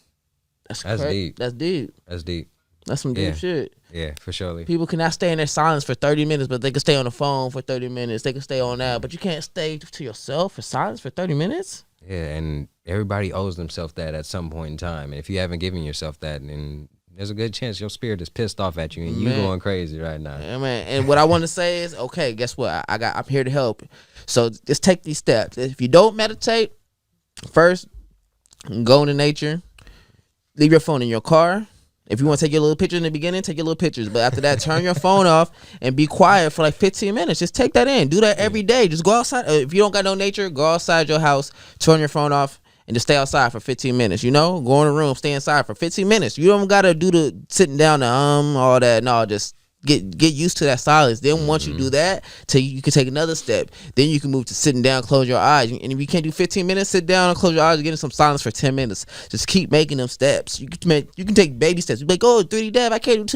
That's deep. That's deep. That's deep. That's some deep shit. Yeah, for sure. People cannot stay in their silence for 30 minutes, but they can stay on the phone for 30 minutes. They can stay on that, but you can't stay to yourself for silence for 30 minutes? Yeah, and everybody owes themselves that at some point in time. And if you haven't given yourself that, then there's a good chance your spirit is pissed off at you and you going crazy right now. Yeah, man. And what I want to say is, okay, guess what? I'm here to help. So just take these steps. If you don't meditate, first, go into nature. Leave your phone in your car. If you want to take your little picture in the beginning, take your little pictures. But after that, turn your phone off and be quiet for like 15 minutes. Just take that in. Do that every day. Just go outside. If you don't got no nature, go outside your house, turn your phone off, and just stay outside for 15 minutes. You know, go in the room, stay inside for 15 minutes. You don't gotta do the sitting down, all that. No, just get used to that silence. Then once you do that, you can take another step. Then you can move to sitting down, close your eyes. And if you can't do 15 minutes, sit down and close your eyes and get in some silence for 10 minutes. Just keep making them steps. You can take baby steps. You be like, oh, 3D Dev, I can't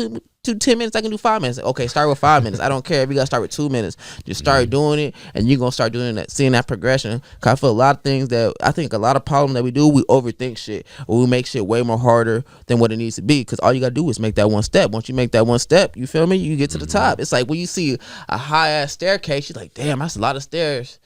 do 10 minutes, I can do 5 minutes. Okay, start with 5 minutes. I don't care if you gotta start with 2 minutes. Just start doing it, and you're gonna start doing that, seeing that progression. Cause I feel a lot of things that I think a lot of problems that we do, we overthink shit, or we make shit way more harder than what it needs to be. Cause all you gotta do is make that one step. Once you make that one step, you feel me? You get to the top. It's like when you see a high ass staircase, you're like, damn, that's a lot of stairs.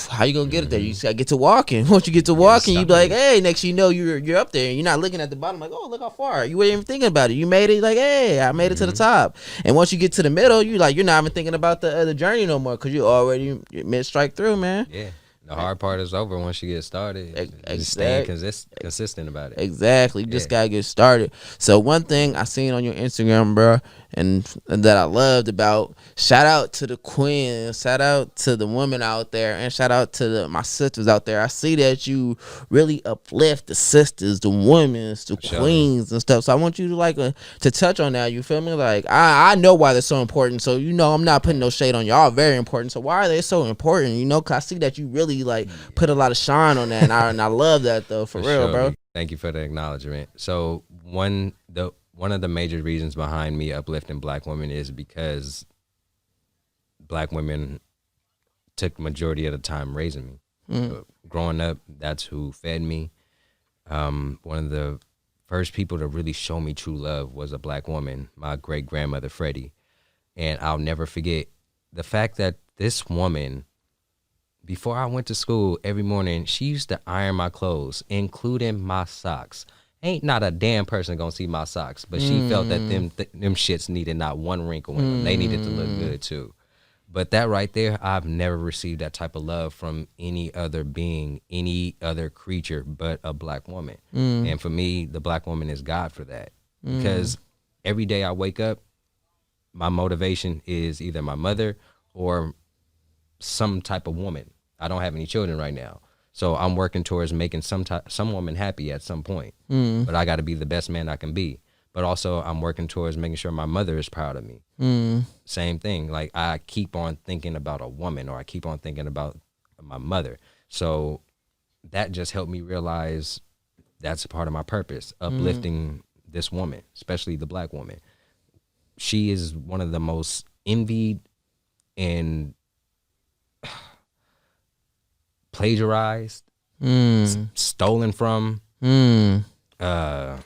How you gonna get it there? You just gotta get to walking. Once you get to walking, you be like, hey, next you know you're up there and you're not looking at the bottom like, oh, look how far. You weren't even thinking about it. You made it, like, hey, I made it to the top. And once you get to the middle, you're not even thinking about the journey no more, because you're mid strike through, man. Yeah. The hard part is over once you get started. Just staying consistent about it. Exactly. You just gotta get started. So one thing I seen on your Instagram, bro, and that I loved about, shout out to the queens, shout out to the women out there, and shout out to my sisters out there. I see that you really uplift the sisters, the women, the queens and stuff. So I want you to to touch on that. You feel me? Like I know why they're so important. So I'm not putting no shade on y'all. Very important. So why are they so important? Cause I see that you really put a lot of shine on that, and I love that though, for real, bro. Thank you for the acknowledgement. So one of the major reasons behind me uplifting Black women is because Black women took majority of the time raising me. So growing up, that's who fed me. One of the first people to really show me true love was a Black woman, my great grandmother Freddie, and I'll never forget the fact that this woman, before I went to school every morning, she used to iron my clothes, including my socks. Ain't not a damn person gonna see my socks, but she felt that them shits needed not one wrinkle in them. They needed to look good too. But that right there, I've never received that type of love from any other being, any other creature but a Black woman. And for me, the Black woman is God for that. Because every day I wake up, my motivation is either my mother or some type of woman. I don't have any children right now, so I'm working towards making some woman happy at some point. But I got to be the best man I can be. But also I'm working towards making sure my mother is proud of me. Same thing. Like I keep on thinking about a woman, or I keep on thinking about my mother. So that just helped me realize that's a part of my purpose, uplifting this woman, especially the Black woman. She is one of the most envied and plagiarized, stolen from. I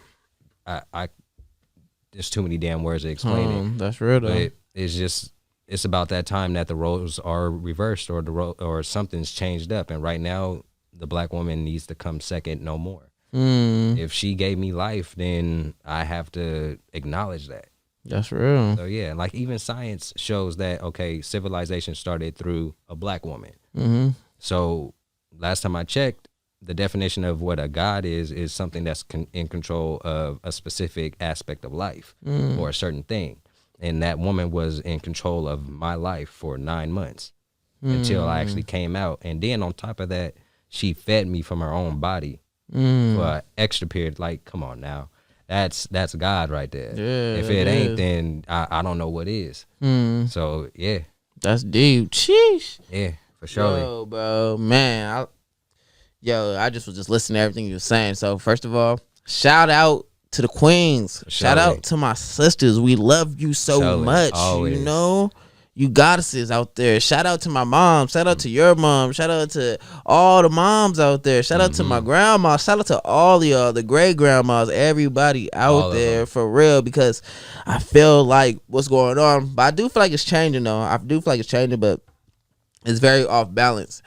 there's too many damn words to explain it. That's real though. But it's about that time that the roles are reversed, or something's changed up. And right now, the Black woman needs to come second no more. If she gave me life, then I have to acknowledge that. That's real. So yeah, like even science shows that, okay, civilization started through a Black woman. So last time I checked, the definition of what a god is something that's in control of a specific aspect of life or a certain thing. And that woman was in control of my life for 9 months until I actually came out. And then on top of that, she fed me from her own body for an extra period. Like, come on now. That's God right there. Yeah, if it ain't, then I don't know what is. So yeah. That's deep. Sheesh. Yeah, for sure. Yo, bro, man. I just was listening to everything you were saying. So first of all, shout out to the queens. Shout out to my sisters. We love you so much. Always. You goddesses out there. Shout out to my mom. Shout out to your mom. Shout out to all the moms out there. Shout out to my grandma. Shout out to all y'all, the great grandmas, everybody out there for real, because I feel like what's going on, but I do feel like it's changing though. I do feel like it's changing, but it's very off balance.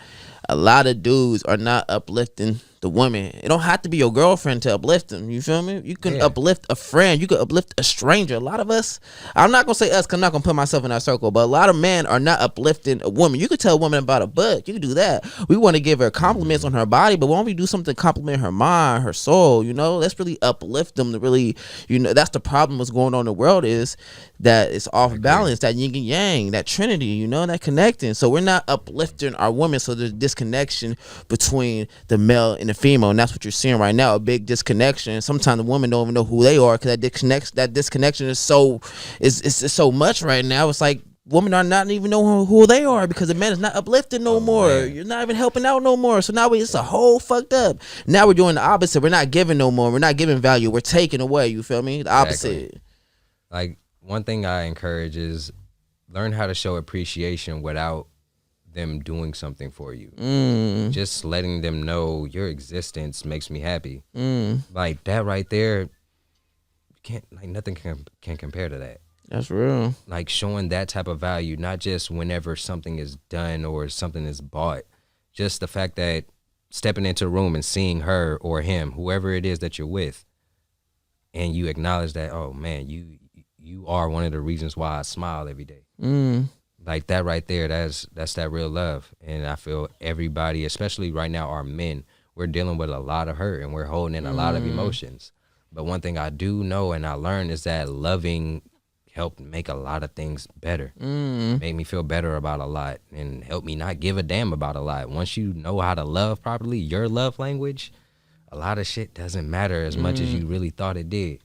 A lot of dudes are not uplifting the woman. It don't have to be your girlfriend to uplift them. You feel me? You can uplift a friend. You can uplift a stranger. A lot of us, I'm not gonna say us, cause I'm not gonna put myself in that circle. But a lot of men are not uplifting a woman. You could tell a woman about a book. You can do that. We want to give her compliments on her body, but why don't we do something to compliment her mind, her soul? You know, let's really uplift them. To really, you know, that's the problem. What's going on in the world is that it's off balance. That yin and yang, that trinity. You know, that connecting. So we're not uplifting our women. So there's disconnection between the male and the female, and that's what you're seeing right now, a big disconnection. Sometimes the women don't even know who they are because that disconnection is so so much right now. It's like women are not even know who they are because the man is not uplifting no more. Man. You're not even helping out no more. So now it's a whole fucked up. Now we're doing the opposite. We're not giving no more. We're not giving value. We're taking away. You feel me? The opposite. Like, one thing I encourage is learn how to show appreciation without them doing something for you. Just letting them know your existence makes me happy. Like, that right there, nothing can compare to that. That's real. Like, showing that type of value, not just whenever something is done or something is bought, just the fact that stepping into a room and seeing her or him, whoever it is that you're with, and you acknowledge that, oh man, you are one of the reasons why I smile every day. Like, that right there, that's that real love. And I feel everybody, especially right now, our men, we're dealing with a lot of hurt and we're holding in a lot of emotions. But one thing I do know and I learned is that loving helped make a lot of things better. Made me feel better about a lot and helped me not give a damn about a lot. Once you know how to love properly, your love language, a lot of shit doesn't matter as much as you really thought it did.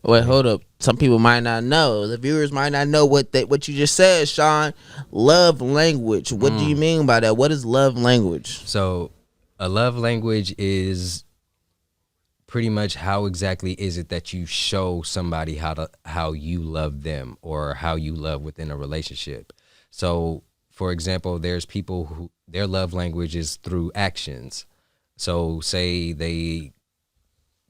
Wait, hold up. Some people might not know. The viewers might not know what you just said, Sean. Love language. What do you mean by that? What is love language? So a love language is pretty much how exactly is it that you show somebody how you love them or how you love within a relationship. So, for example, there's people who their love language is through actions. So say they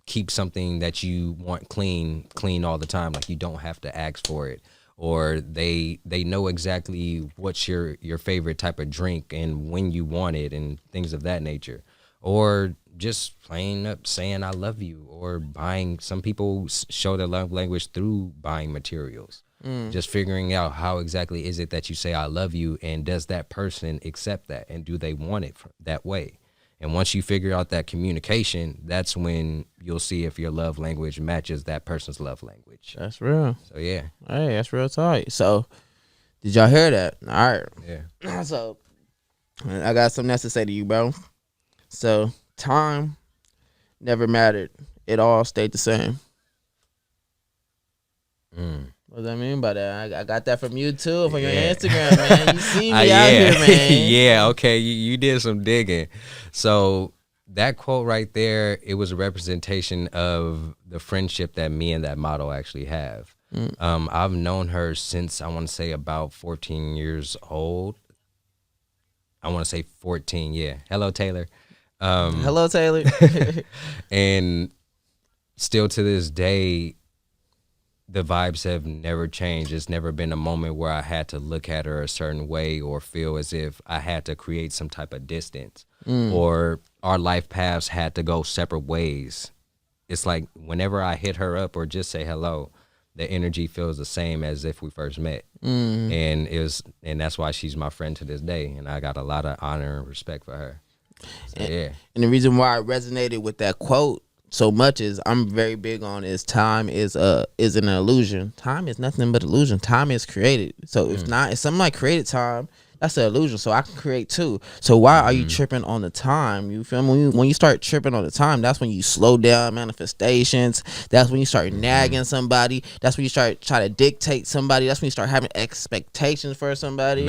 keep something that you want clean all the time, like you don't have to ask for it, or they know exactly what's your favorite type of drink and when you want it and things of that nature, or just plain up saying I love you, or buying. Some people show their love language through buying materials. Just figuring out how exactly is it that you say I love you, and does that person accept that, and do they want it that way? And once you figure out that communication, that's when you'll see if your love language matches that person's love language. That's real. So, yeah. Hey, that's real tight. So, did y'all hear that? All right. Yeah. So, I got something else to say to you, bro. So, time never mattered. It all stayed the same. What does that mean by that? I got that from you too, from your Instagram, man. You see me out here, man. Yeah, okay. You did some digging. So that quote right there, it was a representation of the friendship that me and that model actually have. I've known her since, I want to say, about 14 years old. I want to say 14, yeah. Hello, Taylor. Hello, Taylor. And still to this day, the vibes have never changed. It's never been a moment where I had to look at her a certain way or feel as if I had to create some type of distance or our life paths had to go separate ways. It's like whenever I hit her up or just say hello, the energy feels the same as if we first met. And that's why she's my friend to this day. And I got a lot of honor and respect for her. So, yeah. And the reason why I resonated with that quote so much is I'm very big on is time is an illusion. Time is nothing but illusion. Time is created. So if somebody created time, that's an illusion. So I can create too. So why are you tripping on the time? You feel me? When you start tripping on the time, that's when you slow down manifestations. That's when you start nagging somebody. That's when you start trying to dictate somebody. That's when you start having expectations for somebody.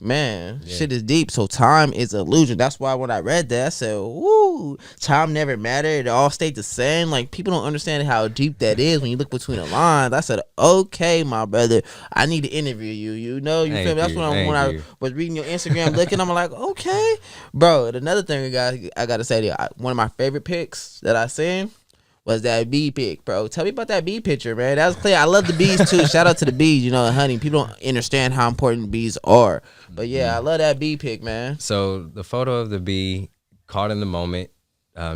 Man, shit is deep. So time is an illusion. That's why when I read that, I said, "Woo, time never mattered. It all stayed the same." Like, people don't understand how deep that is when you look between the lines. I said, "Okay, my brother, I need to interview you." You know, you feel me? That's when I was reading your Instagram, looking. I'm like, "Okay, bro." And another thing I got to say to you, one of my favorite pics that I seen was that bee pic, bro. Tell me about that bee picture, man. That was clear. I love the bees too. Shout out to the bees. You know, honey. People don't understand how important bees are. But yeah, I love that bee pic, man. So the photo of the bee caught in the moment,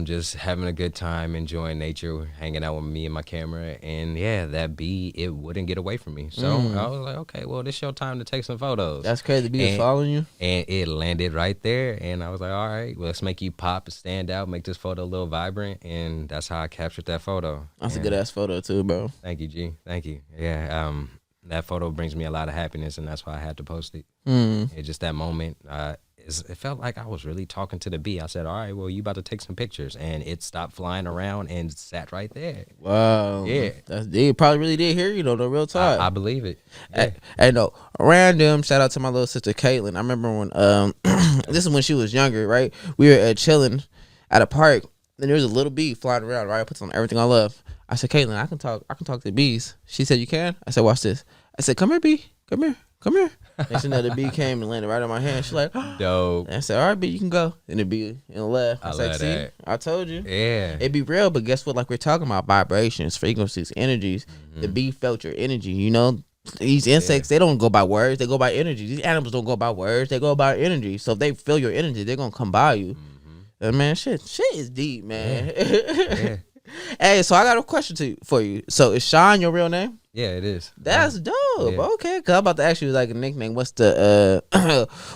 just having a good time, enjoying nature, hanging out with me and my camera, and yeah, that bee, it wouldn't get away from me. So I was like, okay, well, this your time to take some photos. That's crazy. The bee is And- following you. And it landed right there, and I was like, all right, well, let's make you pop, stand out, make this photo a little vibrant, and that's how I captured that photo. That's a And good ass photo too, bro. Thank you, G. Thank you. Yeah, that photo brings me a lot of happiness, and that's why I had to post it. It's just that moment. It felt like I was really talking to the bee. I said, all right, well, you about to take some pictures, and it stopped flying around and sat right there. Wow. Yeah. They probably really did hear you though. The real talk. I believe it. Yeah. Hey, no, random shout out to my little sister Caitlin. I remember when this is when she was younger, right? We were chilling at a park, and there was a little bee flying around. Right, I put on everything I love. I said, Caitlin, I can talk to bees. She said, you can? I said, watch this. I said, come here, bee, come here. And she know the bee came and landed right on my hand. She's like, Dope. and I said, all right, bee, you can go. And the bee and left. I I said, love see, that. I told you. Yeah. It'd be real, but guess what? Like we're talking about vibrations, frequencies, energies. The bee felt your energy. You know, these insects, they don't go by words. They go by energy. These animals don't go by words. They go by energy. So if they feel your energy, they're going to come by you. And man, shit is deep, man. Yeah. Hey, so I got a question for you. So is Sean your real name? Yeah, it is. That's dope. Yeah. Okay, cause I'm about to ask you like a nickname. What's the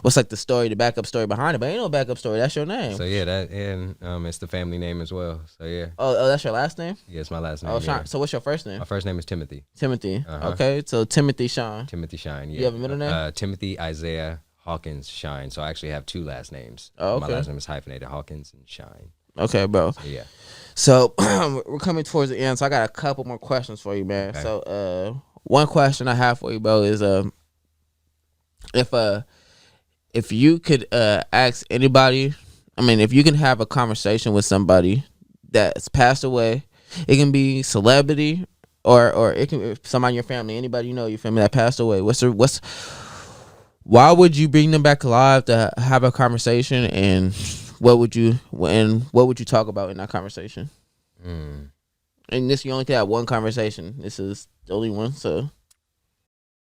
what's like the story, the backup story behind it? But ain't no backup story. That's your name. So yeah, that and it's the family name as well. So yeah, oh, that's your last name? yeah, it's my last name. Oh, Sean. Yeah. So what's your first name? My first name is Timothy. Timothy. Uh-huh. Okay, so Timothy Sean. Timothy Shine. Yeah. You have a middle name? Timothy Isaiah Hawkins Shine. So I actually have two last names. Oh, My okay. last name is hyphenated Hawkins and Shine. Okay, bro. So yeah. So we're coming towards the end. So I got a couple more questions for you, man. Okay. So one question I have for you, bro, is if you could ask anybody, I mean, if you can have a conversation with somebody that's passed away, it can be celebrity or it can be somebody in your family, anybody you know, your family that passed away. Why would you bring them back alive to have a conversation, and what would you talk about in that conversation? And this, you only can have one conversation. This is the only one, so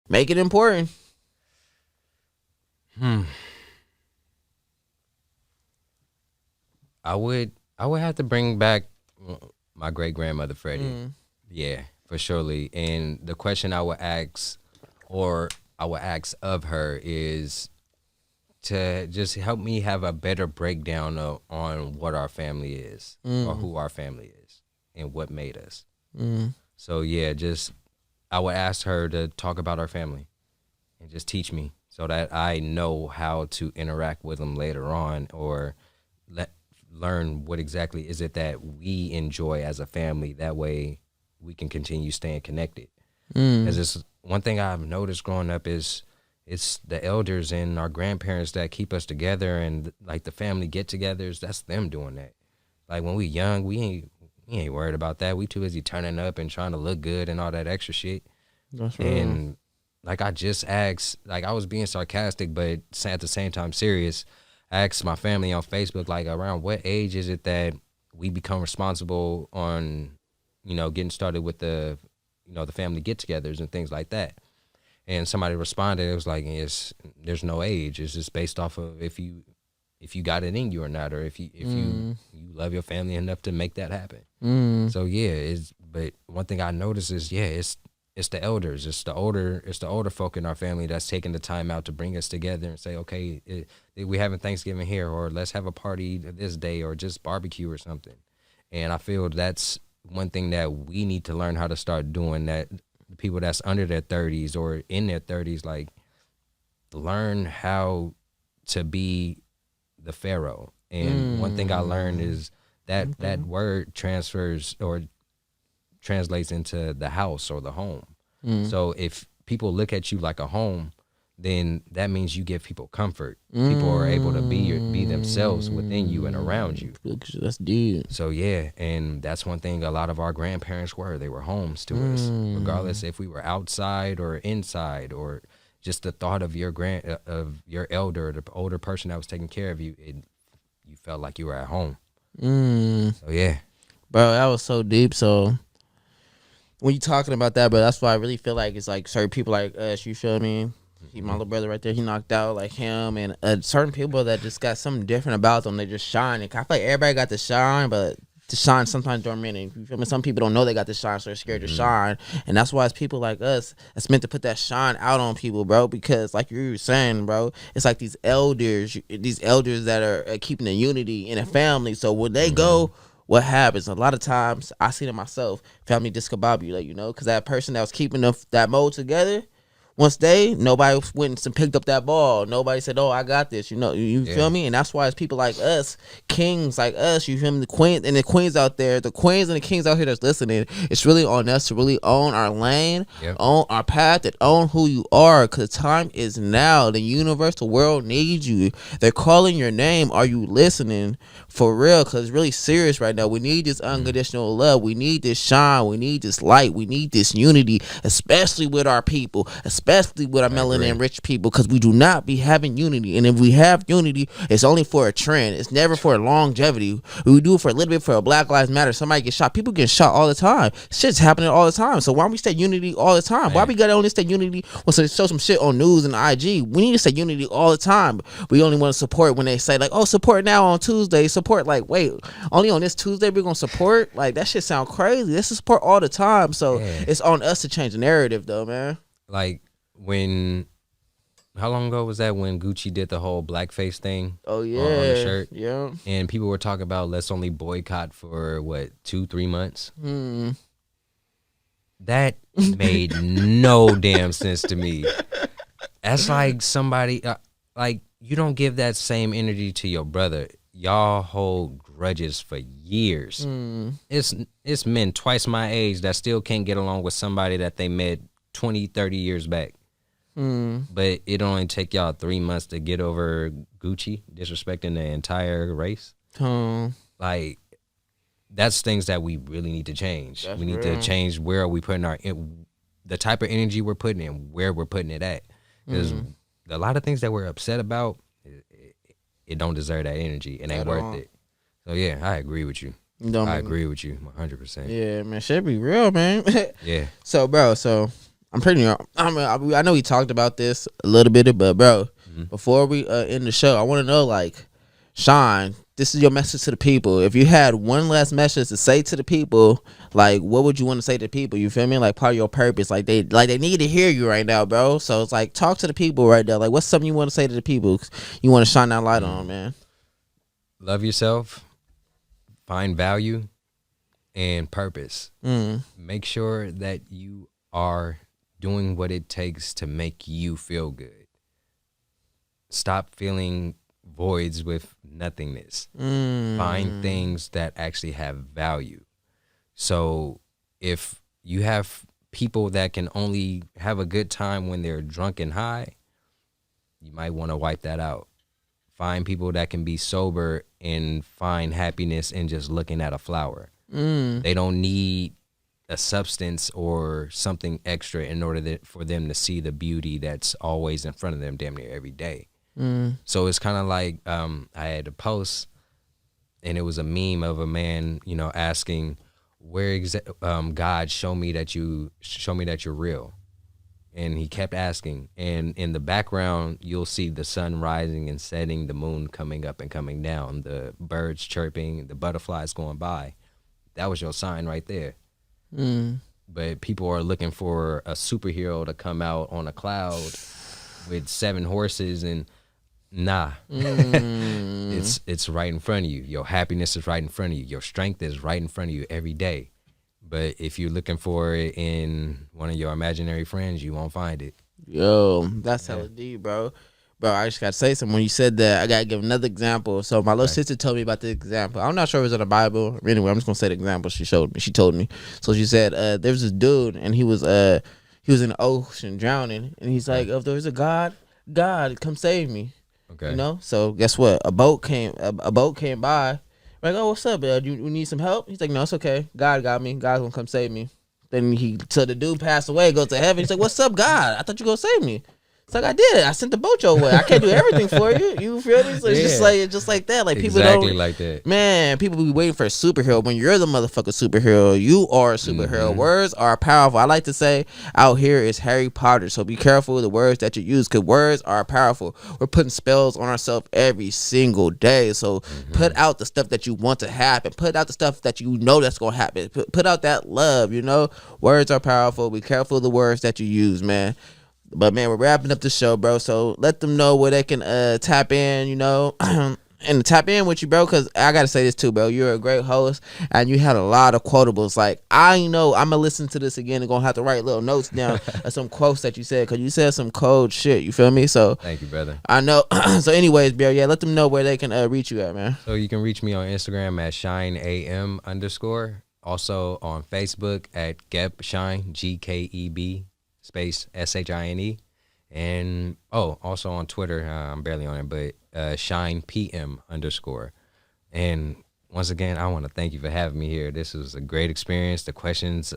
make it important. I would have to bring back my great grandmother Freddie. Yeah, for surely. And the question I would ask, or I would ask of her, is to just help me have a better breakdown on what our family is, or who our family is, and what made us. So yeah, just I would ask her to talk about our family and just teach me so that I know how to interact with them later on, or learn what exactly is it that we enjoy as a family. That way we can continue staying connected. Because it's one thing I've noticed growing up is it's the elders and our grandparents that keep us together, and like the family get-togethers, that's them doing that. Like when we young, we ain't worried about that. We too busy turning up and trying to look good and all that extra shit. That's right. And like I just asked, like I was being sarcastic, but at the same time serious. I asked my family on Facebook, like around what age is it that we become responsible on, getting started with the family get-togethers and things like that. And somebody responded, it was like, there's no age. It's just based off of if you got it in you or not, or if you love your family enough to make that happen. So yeah, but one thing I noticed is it's the elders, it's the older folk in our family that's taking the time out to bring us together and say, okay, we having Thanksgiving here, or let's have a party this day, or just barbecue or something. And I feel that's one thing that we need to learn how to start doing, that the people that's under their 30s or in their 30s, like, learn how to be the pharaoh. And one thing I learned is that that word transfers or translates into the house or the home. So if people look at you like a home, then that means you give people comfort. People are able to be themselves within you and around you. That's deep. So yeah, and that's one thing a lot of our grandparents were. They were homes to us, regardless if we were outside or inside, or just the thought of your elder, the older person that was taking care of you. You felt like you were at home. So yeah, Bro, that was so deep. So when you talking about that, bro, that's why I really feel like it's like certain people like us, you feel me? My little brother right there, he knocked out like him, and certain people that just got something different about them. They just shine. I feel like everybody got the shine, but the shine sometimes dormant. You feel me? Some people don't know they got the shine, so they're scared to shine, and that's why it's people like us that's meant to put that shine out on people, bro. Because like you were saying, bro, it's like these elders that are keeping the unity in a family. So when they go, what happens? A lot of times, I seen it myself. Family discombobulate, like, because that person that was keeping that mold together. Once nobody went and picked up that ball. Nobody said, "Oh, I got this." You feel me? And that's why it's people like us, kings like us. You feel me? The queen and the queens out there, the queens and the kings out here that's listening. It's really on us to really own our lane, own our path, and own who you are. Cause time is now. The universe, the world needs you. They're calling your name. Are you listening? For real? Cause it's really serious right now. We need this unconditional love. We need this shine. We need this light. We need this unity, especially with our people. Especially with our melanin rich people, because we do not be having unity. And if we have unity, it's only for a trend. It's never for longevity. We do it for a little bit for a Black Lives Matter. Somebody gets shot. People get shot all the time. Shit's happening all the time. So why don't we say unity all the time? Why we gotta only say unity when they show some shit on news and IG? We need to say unity all the time. We only want to support when they say like, oh, support now on Tuesday. Support like, wait, only on this Tuesday we're gonna support? Like that shit sound crazy. This is support all the time. So it's on us to change the narrative though, man. Like how long ago was that when Gucci did the whole blackface thing? Oh yeah, on the shirt. Yeah, and people were talking about let's only boycott for what 2-3 months. That made no damn sense to me. That's like somebody like you don't give that same energy to your brother. Y'all hold grudges for years. It's men twice my age that still can't get along with somebody that they met 20-30 years back. But it only take y'all 3 months to get over Gucci disrespecting the entire race. Like that's things that we really need to change. We need to change where are we putting the type of energy we're putting in, where we're putting it at. Because a lot of things that we're upset about, it don't deserve that energy. It ain't worth it. So yeah, I agree with you. I agree with you 100%. Yeah, man, shit be real, man. Yeah. So, bro, I know we talked about this a little bit, but bro, before we end the show, I want to know, like, Sean, this is your message to the people. If you had one last message to say to the people, like, what would you want to say to the people? You feel me? Like, part of your purpose, like they need to hear you right now, bro. So it's like, talk to the people right now. Like, what's something you want to say to the people? You want to shine that light on, man. Love yourself. Find value and purpose. Make sure that you are doing what it takes to make you feel good. Stop feeling voids with nothingness. Find things that actually have value. So if you have people that can only have a good time when they're drunk and high, you might want to wipe that out. Find people that can be sober and find happiness in just looking at a flower. They don't need a substance or something extra in order for them to see the beauty that's always in front of them damn near every day. So it's kind of like I had a post and it was a meme of a man, asking, where God, show me that you're real. And he kept asking, and in the background you'll see the sun rising and setting, the moon coming up and coming down, the birds chirping, the butterflies going by. That was your sign right there. But people are looking for a superhero to come out on a cloud with 7 horses, and nah. It's right in front of you. Your happiness is right in front of you. Your strength is right in front of you every day. But if you're looking for it in one of your imaginary friends, you won't find it. Yo, that's hella deep, bro. Bro, I just got to say something. When you said that, I got to give another example. So my little sister told me about the example. I'm not sure if it was in the Bible. Anyway, I'm just going to say the example she told me. So she said there was this dude, and he was in the ocean drowning. And he's like, if there's a God, come save me. Okay. So guess what? A boat came by. Like, oh, what's up, man? You need some help? He's like, no, it's okay. God got me. God's gonna come save me. Then till the dude passed away, goes to heaven. He's like, what's up, God? I thought you gonna save me. It's like I did it. I sent the boat your way. I can't do everything for you. You feel me? So it's just like that. Like people exactly don't like that. Man, people be waiting for a superhero when you're the motherfucking superhero. You are a superhero. Words are powerful. I like to say out here is Harry Potter. So be careful with the words that you use because words are powerful. We're putting spells on ourselves every single day. So put out the stuff that you want to happen. Put out the stuff that you know that's gonna happen. Put out that love. You know, words are powerful. Be careful of the words that you use, man. But man, we're wrapping up the show, bro. So let them know where they can tap in, you know, and tap in with you, bro. Because I gotta say this too, bro. You're a great host, and you had a lot of quotables. Like I know I'm gonna listen to this again and gonna have to write little notes down of some quotes that you said because you said some cold shit. You feel me? So Thank you, brother. I know. So, anyways, bro, yeah, let them know where they can reach you at, man. So you can reach me on Instagram at shineam_. Also on Facebook at GebShine, GKEB space SHINE. And also on Twitter, I'm barely on it, but ShinePM_. And once again, I want to thank you for having me here. This was a great experience. The questions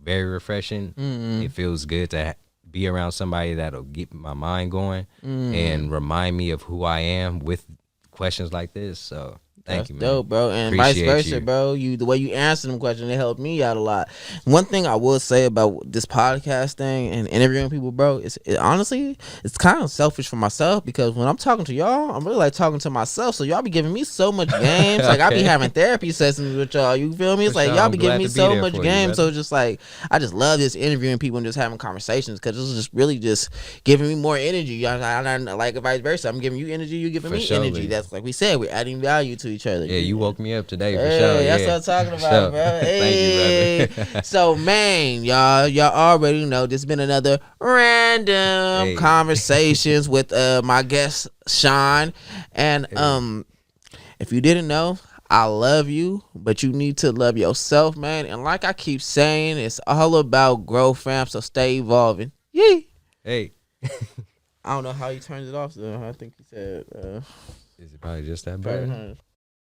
very refreshing. It feels good to be around somebody that'll get my mind going and remind me of who I am with questions like this. So thank you, man. Dope, bro. And Appreciate vice versa, you. bro. The way you answer them questions, it helped me out a lot. One thing I will say about this podcast thing and interviewing people, bro, honestly, it's kind of selfish for myself because when I'm talking to y'all, I'm really like talking to myself. So y'all be giving me so much games. Like I be having therapy sessions with y'all. You feel me? It's like y'all be giving me so much games. So just like I just love this interviewing people and just having conversations because it's just really just giving me more energy. I like vice versa. I'm giving you energy, you giving me energy. That's like we said, we're adding value to each other. Yeah, you woke me up today for hey, sure. That's yeah. what I'm talking about, bro. Hey. Thank you, brother. So, man, y'all already know this has been another random conversations with my guest Sean. And if you didn't know, I love you, but you need to love yourself, man. And like I keep saying, it's all about growth, fam. So stay evolving. Yee. Hey. I don't know how you turned it off, though. I think you said Is it probably just that bad?